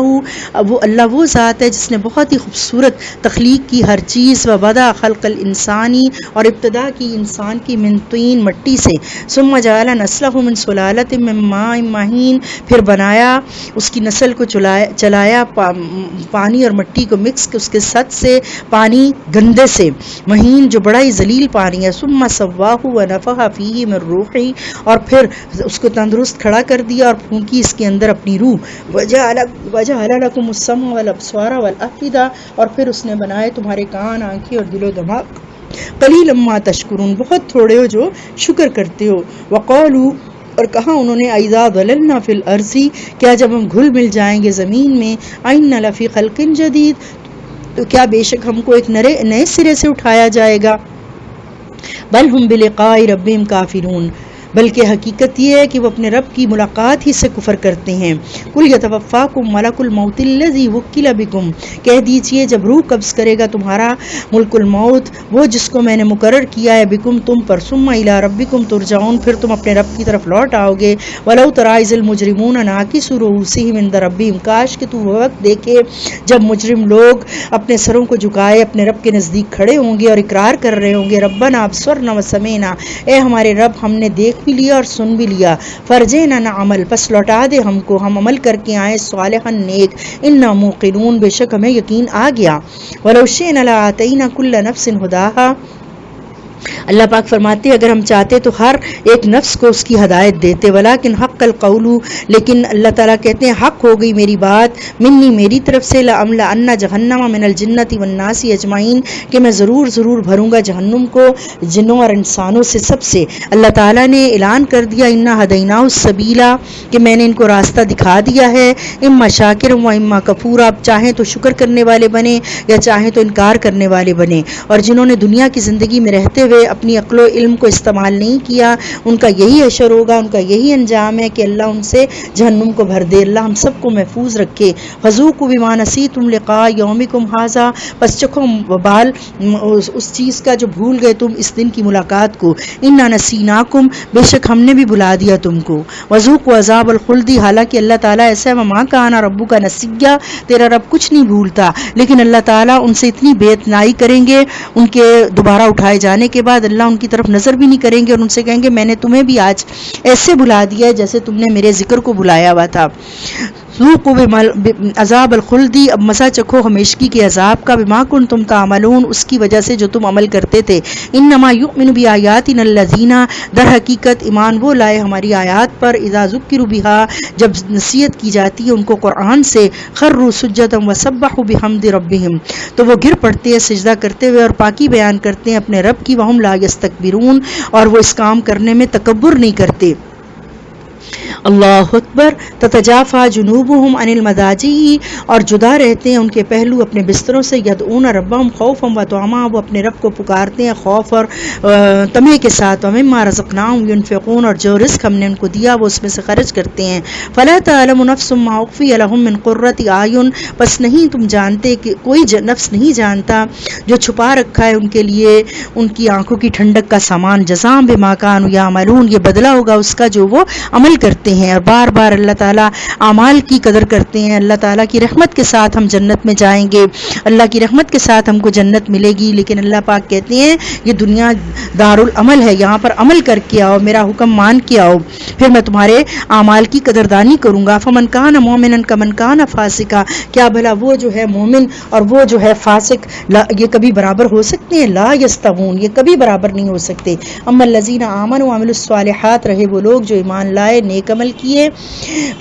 Speaker 1: وہ اللہ وہ ذات ہے جس نے بہت ہی خوبصورت تخلیق کی ہر چیز، و بدا خلق الانسانی اور ابتدا کی انسان کی من طین مٹی سے، ثم جعل نسلہ من سلالۃ من ماء مہین پھر بنایا اس کی نسل کو چلایا پانی اور مٹی کو مکس اس کے ساتھ سے پانی گندے سے، مہین جو بڑا ہی ذلیل پانی ہے، ثم سواہ ونفخ فیہ من روحی اور پھر اس کو تندرست کھڑا کر دیا اور پھونکی اس کے اندر اپنی روح، وجعل لکم السمع والابصار والافئدہ اور پھر اس نے بنائے تمہارے کان، آنکھیں اور دل و دماغ، قلیلا ما تشکرون بہت تھوڑے ہو جو شکر کرتے ہو. وقالوا اور کہا انہوں نے، اذا ضللنا فی الارض کیا جب ہم گھل مل جائیں گے زمین میں، انا لفی خلق جدید تو کیا بے شک ہم کو ایک نئے سرے سے اٹھایا جائے گا. بل ہم بلقاء ربہم کافرون بلکہ حقیقت یہ ہے کہ وہ اپنے رب کی ملاقات ہی سے کفر کرتے ہیں. قل یتوفاکم ملک الموت الذی وکل بکم کہہ دیجئے جب روح قبض کرے گا تمہارا ملک الموت وہ جس کو میں نے مقرر کیا ہے، بکم تم پر، ثم الی ربکم ترجعون پھر تم اپنے رب کی طرف لوٹ آؤ گے. ولو تری اذ المجرمون ناکسوا رؤوسہم عند ربہم کاش کہ تو وہ وقت دیکھے جب مجرم لوگ اپنے سروں کو جھکائے اپنے رب کے نزدیک کھڑے ہوں گے اور اقرار کر رہے ہوں گے، ربنا ابصرنا وسمعنا اے ہمارے رب ہم نے دیکھ بھی لیا اور سن بھی لیا، فرجعنا نعمل پس لوٹا دے ہم کو، ہم عمل کر کے آئے صالحا نیک، انا موقنون بے شک ہمیں یقین آ گیا. ولو شئنا لآتینا کل نفس ہداہا اللہ پاک فرماتے ہیں اگر ہم چاہتے تو ہر ایک نفس کو اس کی ہدایت دیتے، ولیکن حق القول لیکن اللہ تعالیٰ کہتے ہیں حق ہو گئی میری بات، منی میری طرف سے، لأملأن جہنم من الجنۃ والناس اجمعین کہ میں ضرور بھروں گا جہنم کو جنوں اور انسانوں سے سب سے. اللہ تعالیٰ نے اعلان کر دیا انا ہدیناہ السبیل کہ میں نے ان کو راستہ دکھا دیا ہے، اما شاکر و اما کفور آپ چاہیں تو شکر کرنے والے بنے یا چاہیں تو انکار کرنے والے بنے. اور جنہوں نے دنیا کی زندگی میں رہتے ہوئے اپنی عقل و علم کو استعمال نہیں کیا ان کا یہی حشر ہوگا، ان کا یہی انجام ہے کہ اللہ ان سے جہنم کو بھر دے. اللہ ہم سب کو محفوظ رکھے. فذوقوا بما نسیتم لقاء یومکم ھذا پس چکھو وبال اس چیز کا جو بھول گئے تم اس دن کی ملاقات کو، انا نسیناکم بے شک ہم نے بھی بلا دیا تم کو. وذوقوا عذاب الخلد حالانکہ اللہ تعالیٰ ایسا ہے وما کان ربک نسیا تیرا رب کچھ نہیں بھولتا، لیکن اللہ تعالیٰ ان سے اتنی بے اتنائی کریں گے ان کے دوبارہ اٹھائے جانے کے بعد اللہ ان کی طرف نظر بھی نہیں کریں گے اور ان سے کہیں گے میں نے تمہیں بھی آج ایسے بلا دیا ہے جیسے تم نے میرے ذکر کو بلایا ہوا تھا. ذوقوا عذاب الخلدی، اب مزہ چکھو ہمیشگی کے عذاب کا، بما کنتم تعملون، اس کی وجہ سے جو تم عمل کرتے تھے، انما یؤمن بآیاتنا الذین، در حقیقت ایمان وہ لائے ہماری آیات پر، اذا ذکروا بہا، جب نصیحت کی جاتی ہے ان کو قرآن سے، خروا سجدا وسبحوا بحمد ربہم، تو وہ گر پڑتے ہیں سجدہ کرتے ہوئے اور پاکی بیان کرتے ہیں اپنے رب کی، وہم لا یستکبرون، اور وہ اس کام کرنے میں تکبر نہیں کرتے۔ اللہ اکبر۔ تتجافا جنوبہم عن المضاجع، اور جدا رہتے ہیں ان کے پہلو اپنے بستروں سے، یدعون ربہم خوفا وطمعا، وہ اپنے رب کو پکارتے ہیں خوف اور طمع کے ساتھ، ومما رزقناہم ینفقون، اور جو رزق ہم نے ان کو دیا وہ اس میں سے خرچ کرتے ہیں۔ فلا تعلم نفس ما اخفی لہم من قرۃ اعین، بس نہیں تم جانتے کہ کوئی نفس نہیں جانتا جو چھپا رکھا ہے ان کے لیے ان کی آنکھوں کی ٹھنڈک کا سامان، جزاء بما کانوا یعملون، یہ بدلہ ہوگا اس کا جو وہ عمل کرتے ہیں۔ اور بار بار اللہ تعالیٰ اعمال کی قدر کرتے ہیں۔ اللہ تعالیٰ کی رحمت کے ساتھ ہم جنت میں جائیں گے، اللہ کی رحمت کے ساتھ ہم کو جنت ملے گی، لیکن اللہ پاک کہتے ہیں یہ دنیا دارالعمل ہے، یہاں پر عمل کر کے آؤ، میرا حکم مان کے آؤ، پھر میں تمہارے اعمال کی قدردانی کروں گا۔ فمن کان مومنا کمن کان فاسقا، کیا بھلا وہ جو ہے مومن اور وہ جو ہے فاسق یہ کبھی برابر ہو سکتے ہیں؟ لا یستوون، یہ کبھی برابر نہیں ہو سکتے۔ اما الذین آمنوا وعملوا الصالحات، رہے وہ لوگ جو ایمان لائے نیک عمل کیے،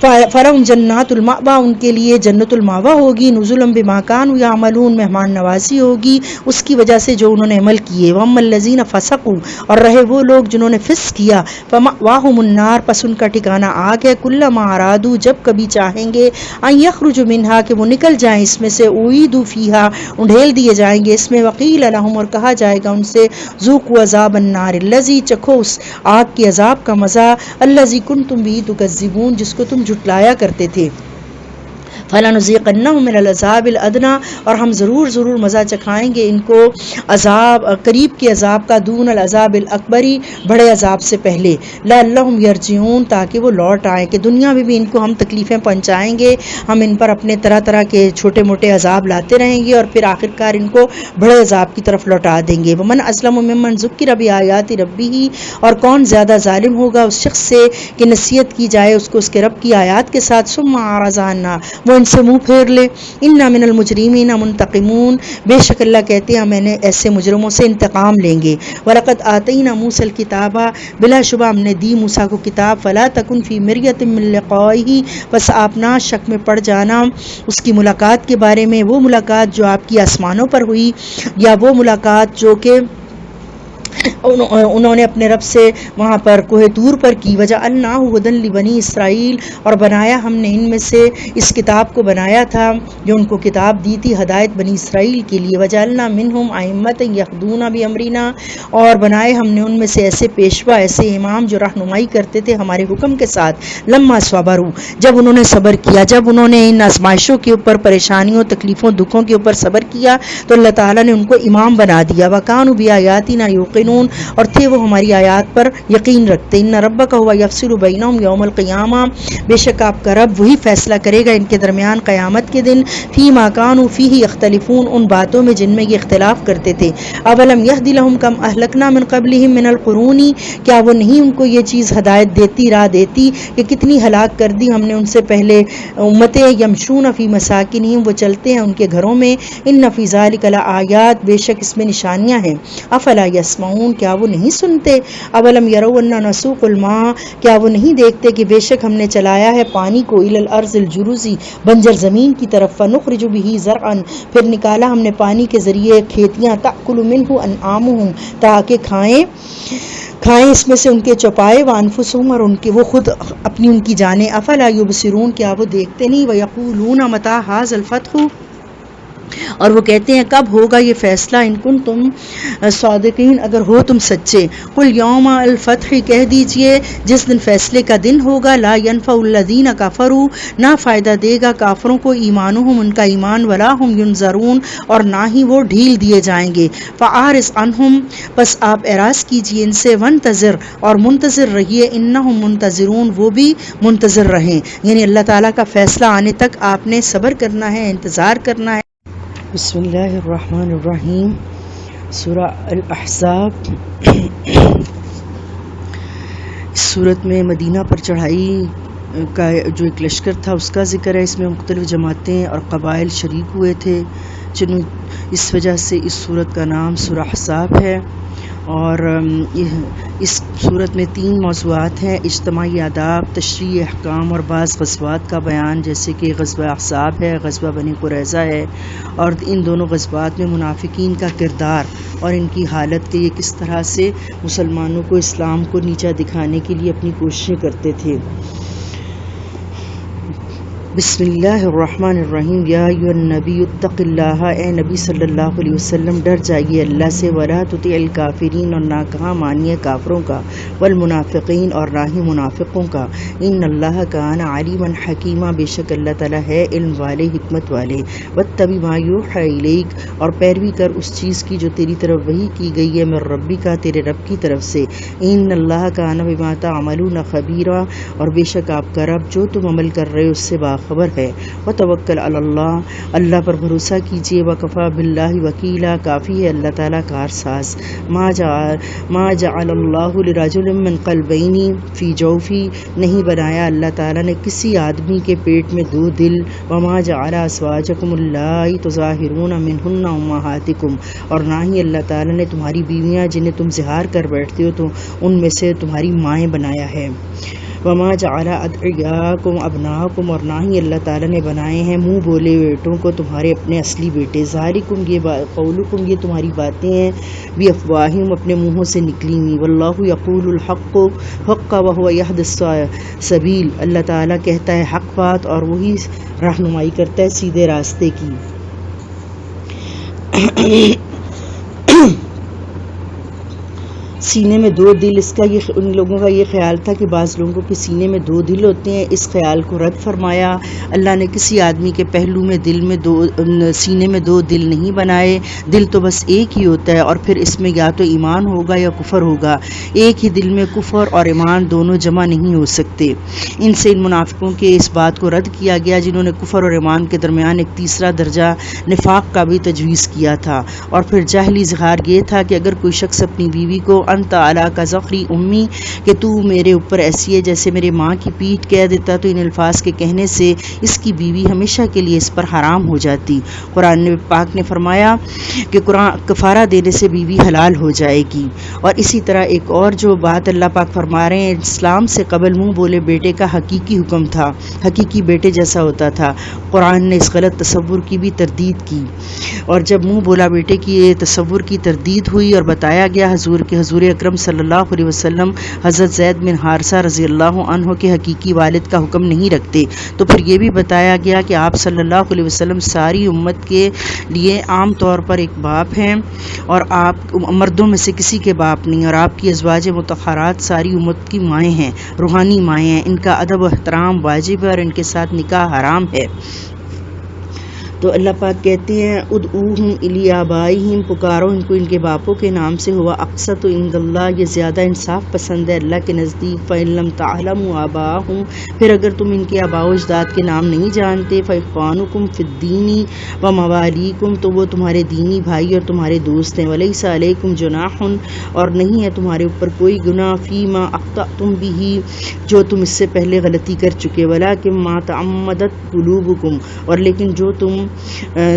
Speaker 1: فلہم جنات المأوی، ان کے لیے جنت المأوی ہوگی، نزلا بما کانوا یعملون، مہمان نوازی ہوگی اس کی وجہ سے جو انہوں نے عمل کیے۔ واما الذین فسقوا، اور رہے وہ لوگ جنہوں نے فسق کیا، فمأواہم النار، پس ان کا ٹھکانہ آگ ہے، کلما ارادوا، جب کبھی چاہیں گے، ان یخرجوا منہا، کہ وہ نکل جائیں اس میں سے، اعیدوا فیہا، انڈھیل دیے جائیں گے اس میں، وقیل لہم، اور کہا جائے گا ان سے، ذوقوا عذاب النار الذی، چکھو اس آگ کے عذاب کا مزہ، الذی کنتم بہ تکذبون، جس کو تم جھٹلایا کرتے تھے۔ فَلَنُذِيقَنَّهُم مِّنَ الْعَذَابِ الْأَدْنَىٰ، اور ہم ضرور مزہ چکھائیں گے ان کو عذاب قریب کے عذاب کا، دون العذاب الاکبری، بڑے عذاب سے پہلے، لَعَلَّهُمْ يَرْجِعُونَ، تاکہ وہ لوٹ آئیں، کہ دنیا میں بھی ان کو ہم تکلیفیں پہنچائیں گے، ہم ان پر اپنے طرح کے چھوٹے موٹے عذاب لاتے رہیں گے، اور پھر آخرکار ان کو بڑے عذاب کی طرف لوٹا دیں گے۔ وَمَنْ أَظْلَمُ مِمَّنْ ذُكِّرَ بِآيَاتِ رَبِّهِ، اور کون زیادہ ظالم ہوگا اس شخص سے کہ نصیحت کی جائے اس کو اس کے رب کی آیات کے ساتھ، ثُمَّ أَعْرَضَ عَنْهَا، وہ ان سے منہ پھیر لے، اِنَّا مِنَ الْمُجْرِمِينَ مُنْتَقِمُونَ، بے شک اللہ کہتے ہیں میں نے ایسے مجرموں سے انتقام لیں گے۔ وَلَقَدْ آتَيْنَا مُوسَى الْكِتَابَ، بلا شبہ ہم نے دی موسیٰ کو کتاب، فَلَا تَكُنْ فِي مِرْيَةٍ مِّن لِقَائِهِ، بس آپ نہ شک میں پڑ جانا اس کی ملاقات کے بارے میں، وہ ملاقات جو آپ کی آسمانوں پر ہوئی، یا وہ ملاقات جو کہ انہوں نے اپنے رب سے وہاں پر کوہ طور پر کی۔ وَجَعَلْنَاهُ هُدًى لِبَنِي إِسْرَائِيل، اور بنایا ہم نے ان میں سے اس کتاب کو بنایا تھا جو ان کو کتاب دی تھی ہدایت بنی اسرائیل کے لیے۔ وَجَعَلْنَا مِنْهُمْ أَئِمَّةً يَهْدُونَ بِأَمْرِنَا، اور بنائے ہم نے ان میں سے ایسے پیشوا، ایسے امام جو رہنمائی کرتے تھے ہمارے حکم کے ساتھ، لما صبروا، جب انہوں نے صبر کیا، جب انہوں نے ان آزمائشوں کے اوپر، پریشانیوں، تکلیفوں، دکھوں کے اوپر صبر کیا تو اللہ تعالیٰ نے ان کو امام بنا دیا۔ وَكَانُوا بِآيَاتِنَا يُوقِنُونَ، اور تھے وہ ہماری آیات پر یقین رکھتے۔ ان ربک هو یفصل بینہم یوم القیامہ، بے شک آپ کا رب وہی فیصلہ کرے گا ان کے درمیان قیامت کے دن، فیما کانوا فیہ یختلفون، ان باتوں میں جن میں یہ اختلاف کرتے تھے۔ اولم یہد لہم کم اہلکنا من قبلہم من القرون، کیا وہ نہیں ان کو یہ چیز ہدایت دیتی، راہ دیتی کہ کتنی ہلاک کر دی ہم نے ان سے پہلے امتیں، یمشون فی مساکنہم، وہ چلتے ہیں ان کے گھروں میں، ان فی ذلک لآیات، بے شک اس میں نشانیاں ہیں، افلا یسمعون، کیا وہ نہیں سنتے؟ اولم یروا انا نسوق الماء، کیا وہ نہیں دیکھتے کہ بے شک ہم نے چلایا ہے پانی کو، الی الارض الجرز، بنجر زمین کی طرف، فنخرج به زرعا، پھر نکالا ہم نے پانی کے ذریعے کھیتیاں، تاکل منہ انعامہم، تاکہ کھائیں اس میں سے ان کے چوپائے، وانفسہم، اور ان کے وہ خود اپنی ان کی جانیں، افلا یبصرون، کیا وہ دیکھتے نہیں؟ ویقولون متی ھذا الفتح، اور وہ کہتے ہیں کب ہوگا یہ فیصلہ، ان کن تم صادقین، اگر ہو تم سچے۔ قل یوم الفتح، کہہ دیجئے جس دن فیصلے کا دن ہوگا، لا ینفع الذین کفروا، نہ فائدہ دے گا کافروں کو ایمانہم، ان کا ایمان، ولا ہم ینظرون، اور نہ ہی وہ ڈھیل دیے جائیں گے۔ فاعرض عنہم، پس آپ اعراض کیجئے ان سے، وانتظر، اور منتظر رہیے، انہم منتظرون، وہ بھی منتظر رہیں، یعنی اللہ تعالیٰ کا فیصلہ آنے تک آپ نے صبر کرنا ہے، انتظار کرنا ہے۔ بسم اللہ الرحمن الرحیم، سورہ الاحزاب۔ اس سورت میں مدینہ پر چڑھائی کا جو ایک لشکر تھا اس کا ذکر ہے. اس میں مختلف جماعتیں اور قبائل شریک ہوئے تھے، اس وجہ سے اس صورت کا نام سورہ احزاب ہے. اور اس صورت میں 3 موضوعات ہیں: اجتماعی آداب، تشریعی احکام اور بعض غزوات کا بیان، جیسے کہ غزوہ احزاب ہے، غزوہ بنی قریظہ ہے. اور ان دونوں غزوات میں منافقین کا کردار اور ان کی حالت کہ یہ کس طرح سے مسلمانوں کو، اسلام کو نیچا دکھانے کے لیے اپنی کوششیں کرتے تھے. بسم اللہ الرحمن الرحیم. یا ایھا النبی اتق اللہ، اے نبی صلی اللہ علیہ وسلم ڈر جائیے اللہ سے. ولا تطع الکافرین، اور نہ کہا مانیے کافروں کا. والمنافقین، اور نہ ہی منافقوں کا. ان اللہ کان علیما حکیما، بے شک اللہ تعالیٰ ہے علم والے، حکمت والے. واتبع ما یوحی الیک، اور پیروی کر اس چیز کی جو تیری طرف وحی کی گئی ہے، من ربک، تیرے رب کی طرف سے. ان اللہ کان بما تعملون خبیرا، اور بے شک آپ کا رب جو تم عمل کر رہے ہو اس سے باخبر ہے. وتوکل علی اللہ، اللہ پر بھروسہ کیجیے. وکفی باللہ وکیلا، کافی ہے اللہ تعالیٰ کارساز. ما جعل اللہ لرجل من قلبین فی جوفی، نہیں بنایا اللہ تعالیٰ نے کسی آدمی کے پیٹ میں 2 دل. وما جعل ازواجکم اللائی تظاہرون منہن امہاتکم، اور نہ ہی اللہ تعالیٰ نے تمہاری بیویاں جنہیں تم زہار کر بیٹھتے ہو تو ان میں سے تمہاری مائیں بنایا ہے. وما جعل ادعیاکم ابناکم، اور نہ ہی اللہ تعالیٰ نے بنائے ہیں منہ بولے بیٹوں کو تمہارے اپنے اصلی بیٹے. ذالکم، یہ قولکم، یہ تمہاری باتیں ہیں، بافواہہم، اپنے منہوں سے نکلی ہوئی. واللہ یقول الحق وہو یہدی السبیل، اللہ تعالیٰ کہتا ہے حق بات اور وہی رہنمائی کرتا ہے سیدھے راستے کی. سینے میں 2 دل، اس کا ان لوگوں کا یہ خیال تھا کہ بعض لوگوں کے سینے میں 2 دل ہوتے ہیں. اس خیال کو رد فرمایا. اللہ نے کسی آدمی کے پہلو میں سینے میں 2 دل نہیں بنائے. دل تو بس ایک ہی ہوتا ہے، اور پھر اس میں یا تو ایمان ہوگا یا کفر ہوگا. ایک ہی دل میں کفر اور ایمان دونوں جمع نہیں ہو سکتے. ان سے ان منافقوں کے اس بات کو رد کیا گیا جنہوں نے کفر اور ایمان کے درمیان ایک تیسرا درجہ نفاق کا بھی تجویز کیا تھا. اور پھر جاہلی اظہار یہ تھا کہ اگر کوئی شخص اپنی بیوی کو انت علی کا ظہری امی، کہ تو میرے اوپر ایسی ہے جیسے میرے ماں کی پیٹھ کہہ دیتا، تو ان الفاظ کے کہنے سے اس کی بیوی ہمیشہ کے لیے اس پر حرام ہو جاتی. قرآن پاک نے فرمایا کہ کفارہ دینے سے بیوی حلال ہو جائے گی. اور اسی طرح ایک اور جو بات اللہ پاک فرما رہے ہیں، اسلام سے قبل منہ بولے بیٹے کا حقیقی حکم تھا، حقیقی بیٹے جیسا ہوتا تھا. قرآن نے اس غلط تصور کی بھی تردید کی، اور جب منہ بولا بیٹے کی تصور کی تردید ہوئی اور بتایا گیا حضور اکرم صلی اللہ علیہ وسلم حضرت زید بن حارثہ رضی اللہ عنہ کے حقیقی والد کا حکم نہیں رکھتے، تو پھر یہ بھی بتایا گیا کہ آپ صلی اللہ علیہ وسلم ساری امت کے لیے عام طور پر ایک باپ ہیں، اور آپ مردوں میں سے کسی کے باپ نہیں، اور آپ کی ازواج مطہرات ساری امت کی مائیں ہیں، روحانی مائیں ہیں. ان کا ادب و احترام واجب ہے اور ان کے ساتھ نکاح حرام ہے. تو اللہ پاک کہتے ہیں ادعوہم الی آبائہم، پکارو ان کو ان کے باپوں کے نام سے. ہوا اقسط عند اللہ، یہ زیادہ انصاف پسند ہے اللہ کے نزدیک. فإن لم تعلموا آباءہم، پھر اگر تم ان کے آباء و اجداد کے نام نہیں جانتے. فإخوانکم فی الدین وموالیکم، تو وہ تمہارے دینی بھائی اور تمہارے دوست ہیں. ولیس علیکم جناح، اور نہیں ہے تمہارے اوپر کوئی گناہ. فیما اخطأتم بہ، جو تم اس سے پہلے غلطی کر چکے. ولکن ما تعمدت قلوبکم، اور لیکن جو تم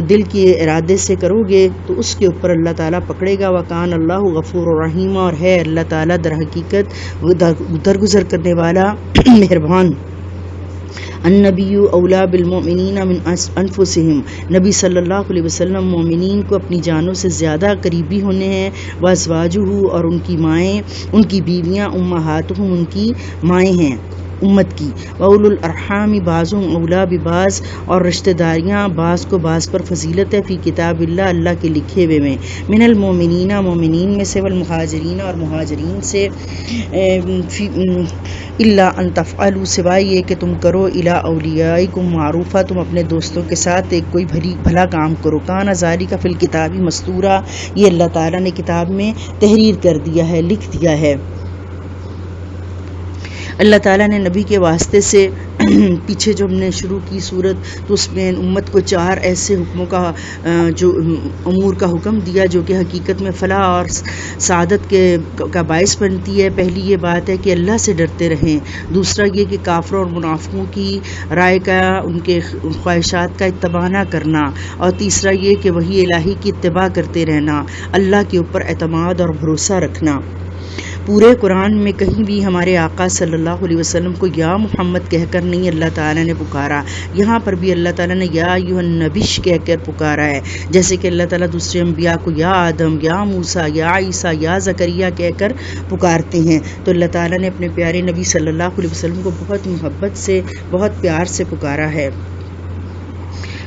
Speaker 1: دل کے ارادے سے کرو گے تو اس کے اوپر اللہ تعالیٰ پکڑے گا. وکان اللہ غفور الرحیم، اور ہے اللہ تعالیٰ در حقیقت درگزر کرنے والا مہربان. النبی اولا بالمؤمنین من انفسہم، نبی صلی اللہ علیہ وسلم مومنین کو اپنی جانوں سے زیادہ قریبی ہونے ہیں. وازواجہ، اور ان کی مائیں، ان کی بیویاں، امہاتہم، ان کی مائیں ہیں امت کی. وَأُولُو الْأَرْحَامِ بَعْضُهُمْ أَوْلَىٰ بِبَعْضٍ، اور رشتہ داریاں بعض کو بعض پر فضیلت ہے. فی کتاب اللہ، اللہ کے لکھے ہوئے میں. من المؤمنین، مومنین میں سے. والمہاجرین، اور مہاجرین سے. الا ان تفعلوا، سوائے یہ کہ تم کرو. الی اولیائکم معروفہ، تم اپنے دوستوں کے ساتھ ایک کوئی بھلا کام کرو. کان ذالک فی الکتاب مستورا، یہ اللہ تعالیٰ نے کتاب میں تحریر کر دیا ہے، لکھ دیا ہے. اللہ تعالیٰ نے نبی کے واسطے سے پیچھے جو ہم نے شروع کی صورت تو اس میں امت کو 4 ایسے حکموں کا جو امور کا حکم دیا جو کہ حقیقت میں فلاح اور سعادت کا باعث بنتی ہے۔ پہلی یہ بات ہے کہ اللہ سے ڈرتے رہیں، دوسرا یہ کہ کافروں اور منافقوں کی رائے کا، ان کے خواہشات کا اتباع نہ کرنا، اور تیسرا یہ کہ وحی الہی کی اتباع کرتے رہنا، اللہ کے اوپر اعتماد اور بھروسہ رکھنا۔ پورے قرآن میں کہیں بھی ہمارے آقا صلی اللہ علیہ وسلم کو یا محمد کہہ کر نہیں اللہ تعالیٰ نے پکارا، یہاں پر بھی اللہ تعالیٰ نے یا ایھا النبی کہہ کر پکارا ہے، جیسے کہ اللہ تعالیٰ دوسرے انبیاء کو یا آدم، یا موسیٰ، یا عیسیٰ، یا زکریا کہہ کر پکارتے ہیں، تو اللہ تعالیٰ نے اپنے پیارے نبی صلی اللہ علیہ وسلم کو بہت محبت سے، بہت پیار سے پکارا ہے۔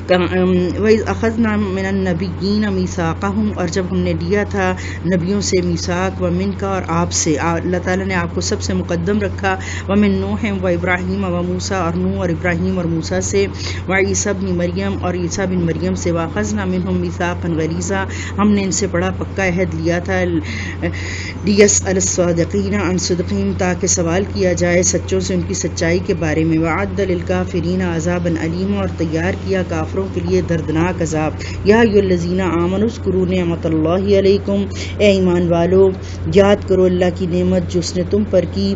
Speaker 1: وَإِذْ أَخَذْنَا مِنَ النَّبِيِّينَ مِيثَاقَهُمْ، اور جب ہم نے لیا تھا نبیوں سے میثاق، وَمِنْکَ، اور آپ سے، اللہ تعالیٰ نے آپ کو سب سے مقدم رکھا، وَمِن نُوحٍ وَإِبْرَاہِيمَ وَمُوسَىٰ، اور نوح اور ابراہیم اور موسیٰ سے، وَعِیسیٰ ابْنِ مریم، اور عیسیٰ بن مریم سے، وَأَخَذْنَا مِنْهُم مِيثَاقًا غَلِيظًا، ہم نے ان سے بڑا پکا عہد لیا تھا، لِيَسْأَلَ الصَّادِقِينَ عَنْ صِدْقِهِمْ، تاکہ سوال کیا جائے سچوں سے ان کی سچائی کے بارے میں، وَأَعَدَّ لِلْكَافِرِينَ عَذَابًا أَلِيمًا، اور تیار کیا کافروں کے لیے دردناک عذاب۔ یا ایھا الذین آمنوا اذکروا نعمت اللہ علیکم، اے ایمان والو یاد کرو اللہ کی نعمت جو اس نے تم پر کی،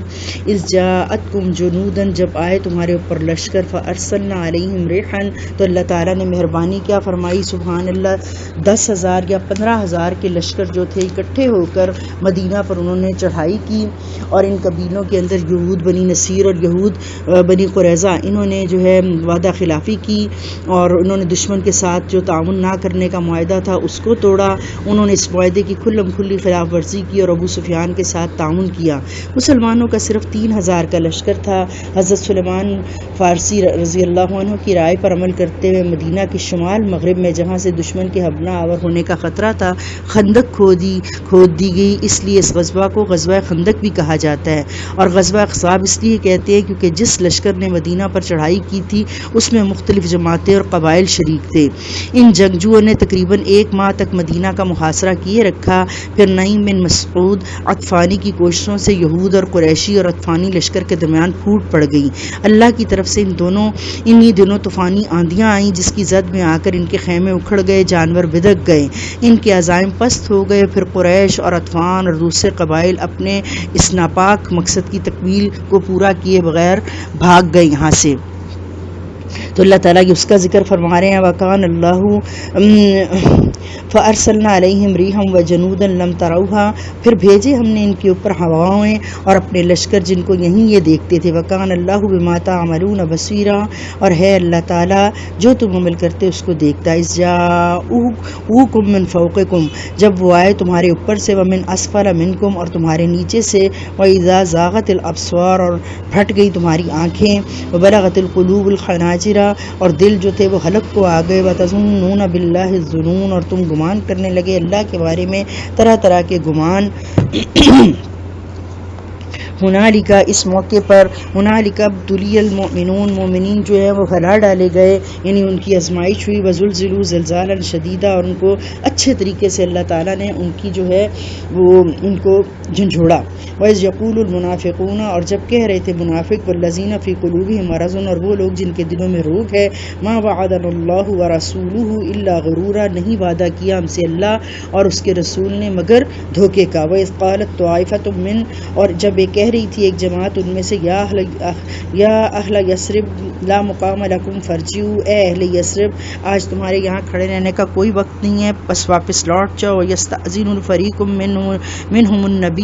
Speaker 1: اذ جاءتکم جنودا، جب آئے تمہارے اوپر لشکر، فارسلنا علیہم ریحا، تو اللہ تعالیٰ نے مہربانی کیا فرمائی، سبحان اللہ، 10,000 یا 15,000 کے لشکر جو تھے اکٹھے ہو کر مدینہ پر انہوں نے چڑھائی کی، اور ان قبیلوں کے اندر یہود بنی نصیر اور یہود بنی قریظہ، انہوں نے جو ہے وعدہ خلافی کی، اور انہوں نے دشمن کے ساتھ جو تعاون نہ کرنے کا معاہدہ تھا اس کو توڑا، انہوں نے اس معاہدے کی کھلم کھلی خلاف ورزی کی اور ابو سفیان کے ساتھ تعاون کیا۔ مسلمانوں کا صرف 3,000 کا لشکر تھا۔ حضرت سلیمان فارسی رضی اللہ عنہ کی رائے پر عمل کرتے ہوئے مدینہ کے شمال مغرب میں جہاں سے دشمن کے حملہ آور ہونے کا خطرہ تھا، خندق کھود دی گئی، اس لیے اس غزوہ کو غزوہ خندق بھی کہا جاتا ہے، اور غزوہ احزاب اس لیے کہتے ہیں کیونکہ جس لشکر نے مدینہ پر چڑھائی کی تھی اس میں مختلف جماعتیں اور قبائل شریک تھے۔ ان جنگجوؤں نے تقریباً 1 ماہ تک مدینہ کا محاصرہ کیے رکھا، پھر نعیم بن مسعود عطفانی کی کوششوں سے یہود اور قریشی اور عطفانی لشکر کے درمیان پھوٹ پڑ گئی۔ اللہ کی طرف سے انہی دنوں طوفانی آندیاں آئیں جس کی زد میں آ کر ان کے خیمے اکھڑ گئے، جانور بدک گئے، ان کے عزائم پست ہو گئے، پھر قریش اور عطفان اور دوسرے قبائل اپنے اس ناپاک مقصد کی تکمیل کو پورا کیے بغیر بھاگ گئے یہاں سے۔ تو اللہ تعالیٰ یہ اس کا ذکر فرما رہے ہیں، وَكَانَ اللَّهُ فَأَرْسَلْنَا عَلَيْهِمْ رِيحًا وَجُنُودًا لَمْ تَرَوْهَا، پھر بھیجے ہم نے ان کے اوپر ہوائیں اور اپنے لشکر جن کو یہیں یہ دیکھتے تھے، وَكَانَ اللَّهُ بِمَا تَعْمَلُونَ بَصِيرًا، اور ہے اللہ تعالیٰ جو تم عمل کرتے اس کو دیکھتا ہے۔ إِذْ جَاءُوكُم مِّن فَوْقِكُم، جب وہ آئے تمہارے اوپر سے، وَمِنْ أَسْفَلَ مِنْكُمْ، اور تمہارے نیچے سے، وَإِذَا زَاغَتِ الْأَبْصَارُ، اور پھٹ گئی تمہاری آنکھیں، وَبَلَغَتِ الْقُلُوبُ الْحَنَاجِرَ، اور دل جو تھے وہ حلق کو آ گئے، وَتَظُنُّونَ بِاللَّهِ الظُّنُونَ، اور تم گمان کرنے لگے اللہ کے بارے میں طرح طرح کے گمان۔ ہنالک، اس موقع پر، ہنالک ابتلی المؤمنون، مومنین جو ہے وہ ہلا ڈالے گئے، یعنی ان کی آزمائش ہوئی، وزلزلوا زلزالا شدیدا، اور ان کو اچھے طریقے سے اللہ تعالیٰ نے ان کی جو ہے وہ ان کو جھنجھوڑا۔ وَإِذْ يَقُولُ الْمُنَافِقُونَ، اور جب کہہ رہے تھے منافق، وَالَّذِينَ فِي قُلُوبِهِم مَرَضٌ، اور وہ لوگ جن کے دلوں میں روگ ہے، مَا وَعَدَنَا اللَّهُ وَرَسُولُهُ إِلَّا غُرُورًا، نہیں وعدہ کیا ہم سے اللہ اور اس کے رسول نے مگر دھوکے کا۔ وَإِذْ قَالَتْ طَائِفَةٌ مِّنْ، اور جب یہ کہہ رہی تھی ایک جماعت ان میں سے، یا اہل یثرب لا مقام لکم فارجعوا، اے اہل یثرب آج تمہارے یہاں کھڑے رہنے کا کوئی وقت نہیں ہے، بس واپس لوٹ جاؤ۔ یستأذن فریق منہم النبی،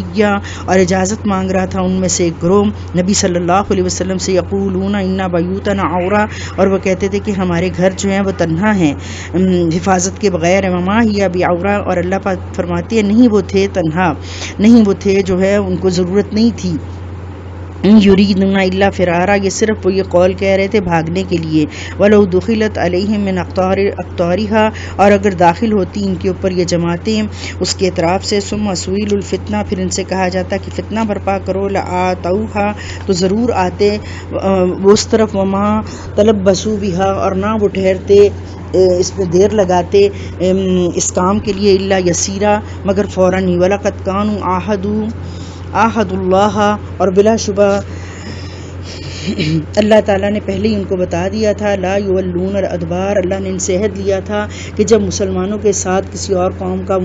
Speaker 1: اور اجازت مانگ رہا تھا ان میں سے ایک گروہ نبی صلی اللہ علیہ وسلم سے، یقولون ان بیوتنا عورہ، اور وہ کہتے تھے کہ ہمارے گھر جو ہیں وہ تنہا ہیں حفاظت کے بغیر، وما ہی بعورہ، اور اللہ پاک فرماتے ہیں نہیں وہ تھے تنہا، نہیں وہ تھے جو ہے ان کو ضرورت نہیں تھی، یریدون الا فرارا، یہ صرف وہ یہ قول کہہ رہے تھے بھاگنے کے لیے۔ ولو دخلت علیہم من اقطارها، اور اگر داخل ہوتی ان کے اوپر یہ جماعتیں اس کے اطراف سے، ثم سئیل الفتنہ، پھر ان سے کہا جاتا کہ فتنہ برپا کرو، لآتوها، تو ضرور آتے وہ اس طرف، وما تلبسوا بها، اور نہ وہ ٹھہرتے اس میں دیر لگاتے اس کام کے لیے، الا یسیرا، مگر فوراً ہی، ولقد كانوا عاہد اللہ، اور بلا شبہ اللہ تعالیٰ نے پہلے ہی ان کو بتا دیا تھا، لا یولون الادبار، اللہ نے ان سے عہد لیا تھا کہ جب مسلمانوں کے ساتھ کسی اور قوم کا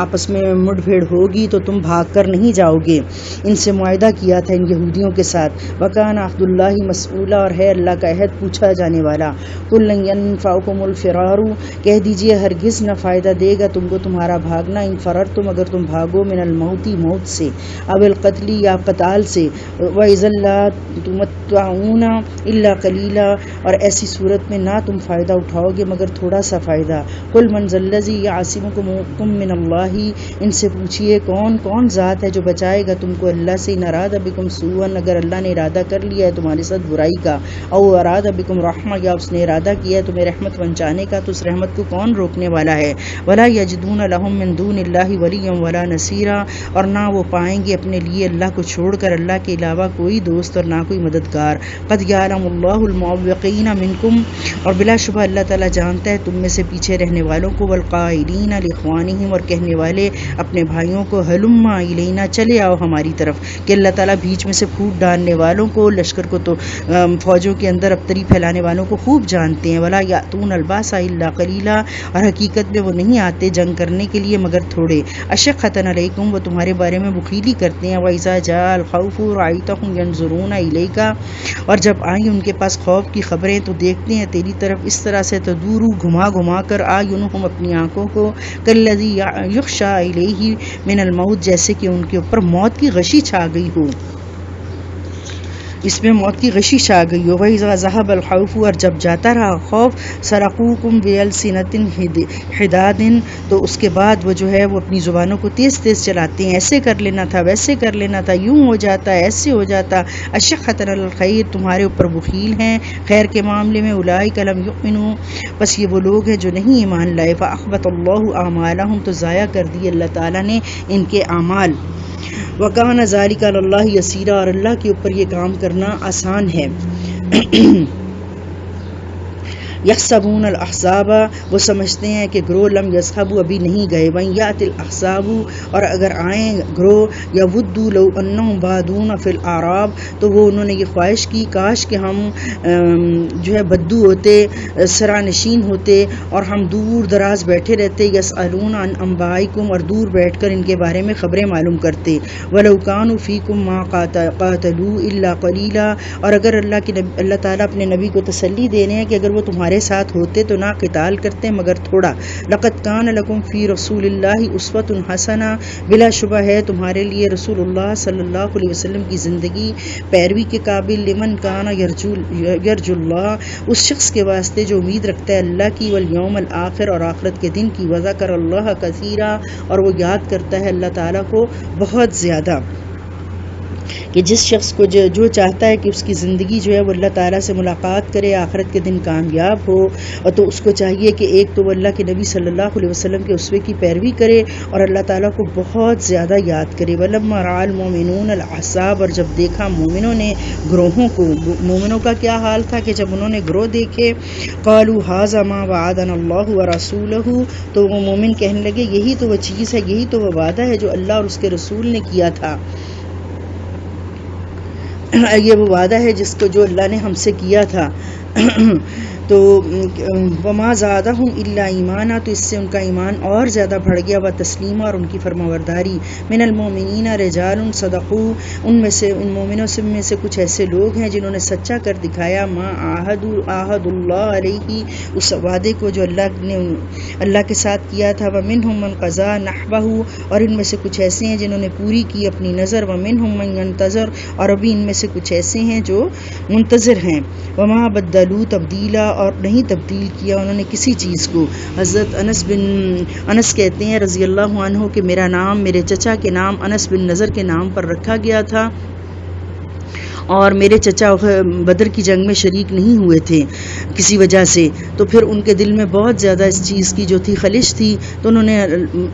Speaker 1: آپس میں مٹ بھیڑ ہوگی تو تم بھاگ کر نہیں جاؤ گے. ان سے معاہدہ کیا تھا ان یہودیوں کے ساتھ. وکان عہد اللہ مسئولا، اور ہے اللہ کا عہد پوچھا جانے والا. قل لن ینفعکم الفرار، کہہ دیجئے ہرگز نہ فائدہ دے گا تم کو تمہارا بھاگنا، ان فررتم، اگر تم بھاگو، من الموت، موت سے، اب القتل، یا قتال سے، وَإِذًا لَا تُمَتَّعُونَ إِلَّا قَلِيلًا، اور ایسی صورت میں نہ تم فائدہ اٹھاؤ گے مگر تھوڑا سا فائدہ. قُلْ مَنْ ذَا الَّذِي يَعْصِمُكُم مِّنَ اللَّهِ، ان سے پوچھئے کون ذات ہے جو بچائے گا تم کو اللہ سے. ان اراد بکم سوءا، اگر اللہ نے ارادہ کر لیا ہے تمہارے ساتھ برائی کا، او اراد بکم رحمہ، یا اس نے ارادہ کیا ہے تمہیں رحمت پہنچانے کا، تو اس رحمت کو کون روکنے والا ہے. وَلَا يَجِدُونَ لَهُم مِّن دُونِ اللَّهِ وَلِيًّا وَلَا نَصِيرًا، اور نہ وہ پائیں گے اپنے لیے اللہ کو چھوڑ کر اللہ کے علاوہ کوئی دوست اور نہ کوئی مددگار. قد یعلم اللہ المعوقین منکم، اور بلا شبہ اللہ تعالیٰ جانتا ہے تم میں سے پیچھے رہنے والوں کو، والقائلین لاخوانہم، اور کہنے والے اپنے بھائیوں کو، ہلم الینا، چلے آؤ ہماری طرف. کہ اللہ تعالیٰ بیچ میں سے پھوٹ ڈالنے والوں کو، لشکر کو تو فوجوں کے اندر ابتری پھیلانے والوں کو خوب جانتے ہیں. ولا یاتون الباس الا قلیلا، اور حقیقت میں وہ نہیں آتے جنگ کرنے کے لیے مگر تھوڑے. اشقۃ علیکم، وہ تمہارے بارے میں بخیلی کرتے ہیں. واذا جاء الخوف رأیتهم ينظرون الیک، اور جب آئیں ان کے پاس خوف کی خبریں تو دیکھتے ہیں تیری طرف اس طرح سے، تدور، گھما کر، اعینہم، اپنی آنکھوں کو، کالذی یغشی الیہ من الموت، جیسے کہ ان کے اوپر موت کی غشی چھا گئی ہو، اس میں موت کی غشی چھا گئی ہو. وَإِذَا ذَهَبَ الْخَوْفُ، اور جب جاتا رہا خوف، سَرَقُوكُمْ بِأَلْسِنَةٍ حِدَادٍ، تو اس کے بعد وہ جو ہے وہ اپنی زبانوں کو تیز تیز چلاتے ہیں، ایسے کر لینا تھا، ویسے کر لینا تھا، یوں ہو جاتا، ایسے ہو جاتا. أَشِقَّةً عَلَى الْخَيْرِ، تمہارے اوپر بخیل ہیں خیر کے معاملے میں. أُولَٰئِكَ لَمْ يُؤْمِنُوا، بس یہ وہ لوگ ہیں جو نہیں ایمان لائے. فَأَحْبَطَ اللَّهُ أَعْمَالَهُمْ، تو ضائع کر دی اللہ تعالیٰ نے ان کے اعمال. وَكَانَ ذَلِكَ عَلَى اللَّهِ يَسِيرًا، اور اللہ کے اوپر یہ کام کرنا آسان ہے. یحسبون الاحزاب، وہ سمجھتے ہیں کہ گروہ، لم یذهبوا، ابھی نہیں گئے. وَإِن یأتی الاحزاب، اور اگر آئیں گروہ، یودوا لو انہم بادون فی الاعراب، تو وہ انہوں نے یہ خواہش کی کاش کہ ہم جو ہے بدو ہوتے، سرانشین ہوتے، اور ہم دور دراز بیٹھے رہتے. یسألون عن انبائکم، اور دور بیٹھ کر ان کے بارے میں خبریں معلوم کرتے. وَلَوْ كَانُوا فِيكُمْ مَا قَاتَلُوا إِلَّا قَلِيلًا، اور اگر اللہ تعالیٰ اپنے نبی کو تسلی دے رہے ہیں کہ اگر وہ تمہارے ساتھ ہوتے تو نہ قتال کرتے مگر تھوڑا. لقد کان لکم فی رسول اللہ اسوۃ حسنہ، بلا شبہ ہے تمہارے لیے رسول اللہ صلی اللہ علیہ وسلم کی زندگی پیروی کے قابل. لمن کان یرجو اللہ، اس شخص کے واسطے جو امید رکھتا ہے اللہ کی، والیوم الآخر، اور آخرت کے دن کی. وذکر اللہ کثیرا، اور وہ یاد کرتا ہے اللہ تعالیٰ کو بہت زیادہ. کہ جس شخص کو جو چاہتا ہے کہ اس کی زندگی جو ہے وہ اللہ تعالیٰ سے ملاقات کرے، آخرت کے دن کامیاب ہو، اور تو اس کو چاہیے کہ ایک تو وہ اللہ کے نبی صلی اللہ علیہ وسلم کے اسوے کی پیروی کرے اور اللہ تعالیٰ کو بہت زیادہ یاد کرے. وَلَمَّا رَأَى الْمُؤْمِنُونَ الْأَحْزَابَ، اور جب دیکھا مومنوں نے گروہوں کو، مومنوں کا کیا حال تھا کہ جب انہوں نے گروہ دیکھے، قَالُوا هَٰذَا مَا وَعَدَنَا اللَّهُ وَرَسُولُهُ، تو وہ مومن کہنے لگے یہی تو وہ چیز ہے، یہی تو وہ وعدہ ہے جو اللہ اور اس کے رسول نے کیا تھا. یہ وہ وعدہ ہے جس کو جو اللہ نے ہم سے کیا تھا. تو وما زادہم الا ایمانا، تو اس سے ان کا ایمان اور زیادہ بڑھ گیا. و تسلیما، اور ان کی فرمانبرداری. من المؤمنین رجال صدقوا، ان مومنوں میں سے کچھ ایسے لوگ ہیں جنہوں نے سچا کر دکھایا. ما عاہد اللہ علیہ، اس وعدے کو جو اللہ کے ساتھ کیا تھا. ومنہم من قضى نحبہ، اور ان میں سے کچھ ایسے ہیں جنہوں نے پوری کی اپنی نظر. ومنہم من ينتظر، اور ابھی ان میں سے کچھ ایسے ہیں جو منتظر ہیں. وما بدلوا تبدیلا، اور نہیں تبدیل کیا انہوں نے کسی چیز کو. حضرت انس کہتے ہیں رضی اللہ عنہ کہ میرا نام میرے چچا کے نام انس بن نضر کے نام پر رکھا گیا تھا، اور میرے چچا بدر کی جنگ میں شریک نہیں ہوئے تھے کسی وجہ سے. تو پھر ان کے دل میں بہت زیادہ اس چیز کی جو تھی خلش تھی، تو انہوں نے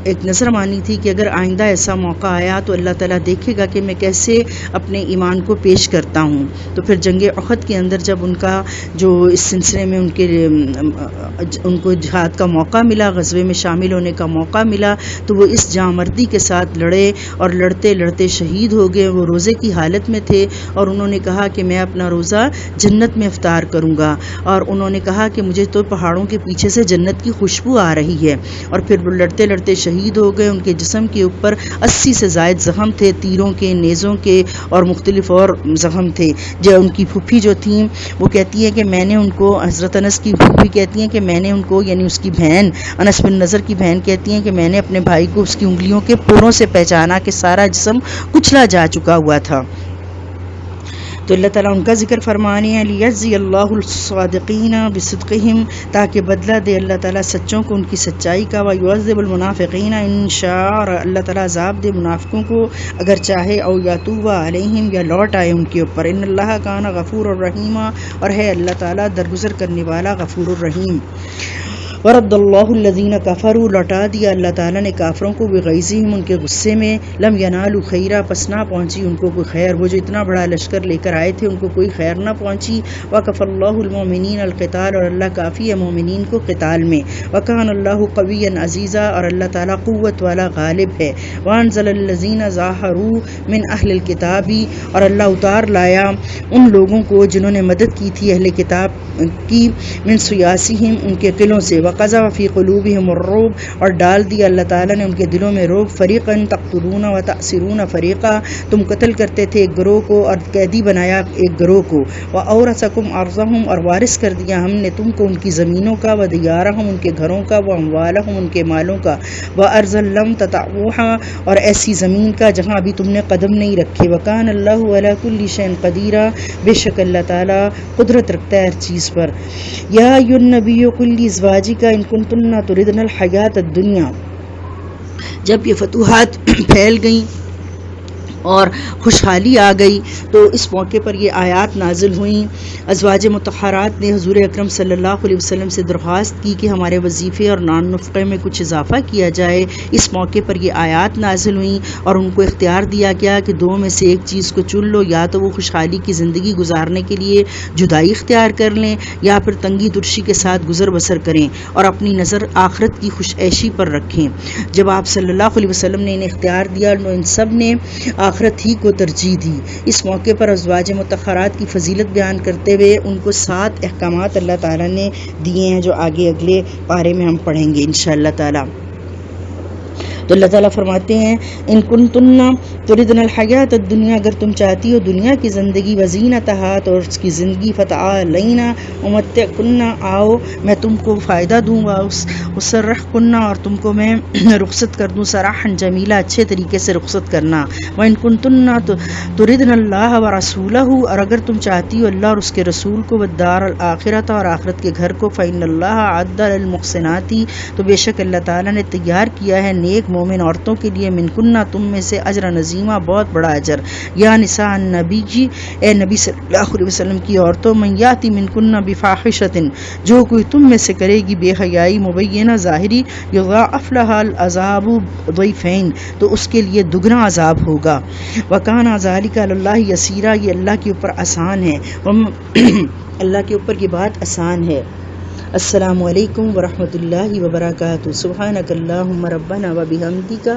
Speaker 1: ایک نظر مانی تھی کہ اگر آئندہ ایسا موقع آیا تو اللہ تعالیٰ دیکھے گا کہ میں کیسے اپنے ایمان کو پیش کرتا ہوں. تو پھر جنگ احد کے اندر جب ان کا جو اس سلسلے میں ان کو جہاد کا موقع ملا، غزوے میں شامل ہونے کا موقع ملا، تو وہ اس جاں مردی کے ساتھ لڑے اور لڑتے لڑتے شہید ہو گئے. وہ روزے کی حالت میں تھے اور انہوں نے کہا کہ میں اپنا روزہ جنت میں افطار کروں گا، اور انہوں نے کہا کہ مجھے تو پہاڑوں کے پیچھے سے جنت کی خوشبو آ رہی ہے، اور پھر وہ لڑتے لڑتے شہید ہو گئے۔ ان کے جسم کے اوپر 80 سے زائد زخم تھے، تیروں کے، نیزوں کے اور مختلف اور زخم تھے۔ جو ان کی پھوپھی جو تھیں وہ کہتی ہے کہ میں نے ان کو، حضرت انس کی پھوپھی کہتی ہیں کہ میں نے ان کو، یعنی اس کی بہن انس بن نضر کی بہن کہتی ہیں کہ میں نے اپنے بھائی کو اس کی انگلیوں کے پوروں سے پہچانا کہ سارا جسم کچلا جا چکا ہوا تھا۔ تو اللہ تعالیٰ ان کا ذکر فرمانے ہیں، لیجزی اللہ الصادقین بصدقہم، تاکہ بدلہ دے اللہ تعالیٰ سچوں کو ان کی سچائی کا، ویعذب المنافقین ان شاء، اور اللہ تعالیٰ عذاب دے منافقوں کو اگر چاہے، او یتوب علیہم، یا لوٹ آئے ان کے اوپر۔ ان اللہ کان غفور الرحیم، اور ہے اللہ تعالیٰ درگزر کرنے والا غفور الرحیم۔ ورد اللہ الذین کفروا، لوٹا دیا اللہ تعالیٰ نے کافروں کو، بغیظہم، ان کے غصے میں، لم ینالوا خیرا، پس نہ پہنچی ان کو کوئی خیر، وہ جو اتنا بڑا لشکر لے کر آئے تھے ان کو کوئی خیر نہ پہنچی۔ وکفی اللہ المؤمنین القتال، اور اللہ کافی ہے مومنین کو قتال میں۔ وکان اللہ قویا عزیزا، اور اللہ تعالیٰ قوت والا غالب ہے۔ وانزل الذین ظاہروا من اہل الکتاب، اور اللہ اتار لایا ان لوگوں کو جنہوں نے مدد کی تھی اہل کتاب کی، من سیاسیہم، ان کے قلعوں سے، وقذف فی قلوبہم الرعب، اور ڈال دیا اللہ تعالیٰ نے ان کے دلوں میں رعب، فریقا تقتلون و تأسرون فریقا، تم قتل کرتے تھے ایک گروہ کو اور قیدی بنایا ایک گروہ کو، وأورثکم ارضہم، اور وارث کر دیا ہم نے تم کو ان کی زمینوں کا، ودیارہم، ان کے گھروں کا، واموالہم، ان کے مالوں کا، وارضا لم تطئوہا، اور ایسی زمین کا جہاں ابھی تم نے قدم نہیں رکھے، وکان اللہ علی کل شیء قدیر، بے شک اللہ تعالیٰ قدرت رکھتا ہے ہر چیز پر۔ یا ایھا النبی قل لازواجک ان کنتن تردن الحیات الدنیا، جب یہ فتوحات پھیل گئیں اور خوشحالی آ گئی تو اس موقع پر یہ آیات نازل ہوئیں۔ ازواج مطہرات نے حضور اکرم صلی اللہ علیہ وسلم سے درخواست کی کہ ہمارے وظیفے اور نان نفقے میں کچھ اضافہ کیا جائے۔ اس موقع پر یہ آیات نازل ہوئیں اور ان کو اختیار دیا گیا کہ دو میں سے ایک چیز کو چن لو، یا تو وہ خوشحالی کی زندگی گزارنے کے لیے جدائی اختیار کر لیں، یا پھر تنگی ترشی کے ساتھ گزر بسر کریں اور اپنی نظر آخرت کی خوش عیشی پر رکھیں۔ جب آپ صلی اللہ علیہ وسلم نے انہیں اختیار دیا تو ان سب نے آخرت ہی کو ترجیح دی۔ اس موقع پر ازواج مطہرات کی فضیلت بیان کرتے ہوئے ان کو 7 احکامات اللہ تعالیٰ نے دیے ہیں جو آگے اگلے پارے میں ہم پڑھیں گے انشاءاللہ تعالیٰ۔ تو اللہ تعالیٰ فرماتے ہیں ان کنتن تردن الحیات الدنیا، اگر تم چاہتی ہو دنیا کی زندگی، وزینتہا، تو اس کی زندگی، فتعالینا امتعکن، آؤ میں تم کو فائدہ دوں گا، اسرحکن، اور تم کو میں رخصت کر دوں، سراحا جمیلا، اچھے طریقے سے رخصت کرنا۔ وان کنتن تردن اللہ ورسولہ، اور اگر تم چاہتی ہو اللہ اور اس کے رسول کو، والدار الآخرۃ، اور آخرت کے گھر کو، فإن اللہ اعد للمحسنات، تو بے شک اللہ تعالیٰ نے تیار کیا ہے نیک مومن عورتوں کے لیے، منکنہ، تم میں سے، اجر عظیمہ، بہت بڑا اجر۔ یا نساء النبی، اے نبی صلی اللہ علیہ وسلم کی عورتوں، من یاتی منکنہ بفاحشۃ، جو کوئی تم میں سے کرے گی بے حیائی مبینہ ظاہری، یضاعف لها العذاب ضعفین، تو اس کے لیے دگنا عذاب ہوگا۔ وکان ذلک علی اللہ یسیرا، یہ اللہ کے اوپر آسان ہے، اللہ کے اوپر یہ بات آسان ہے۔ السلام علیکم ورحمۃ اللہ وبرکاتہ۔ سبحانک اللہم ربنا وبحمدک،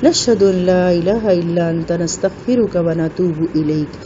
Speaker 1: نشہد ان لا الہ الا انت، نستغفرک ونتوب الیک۔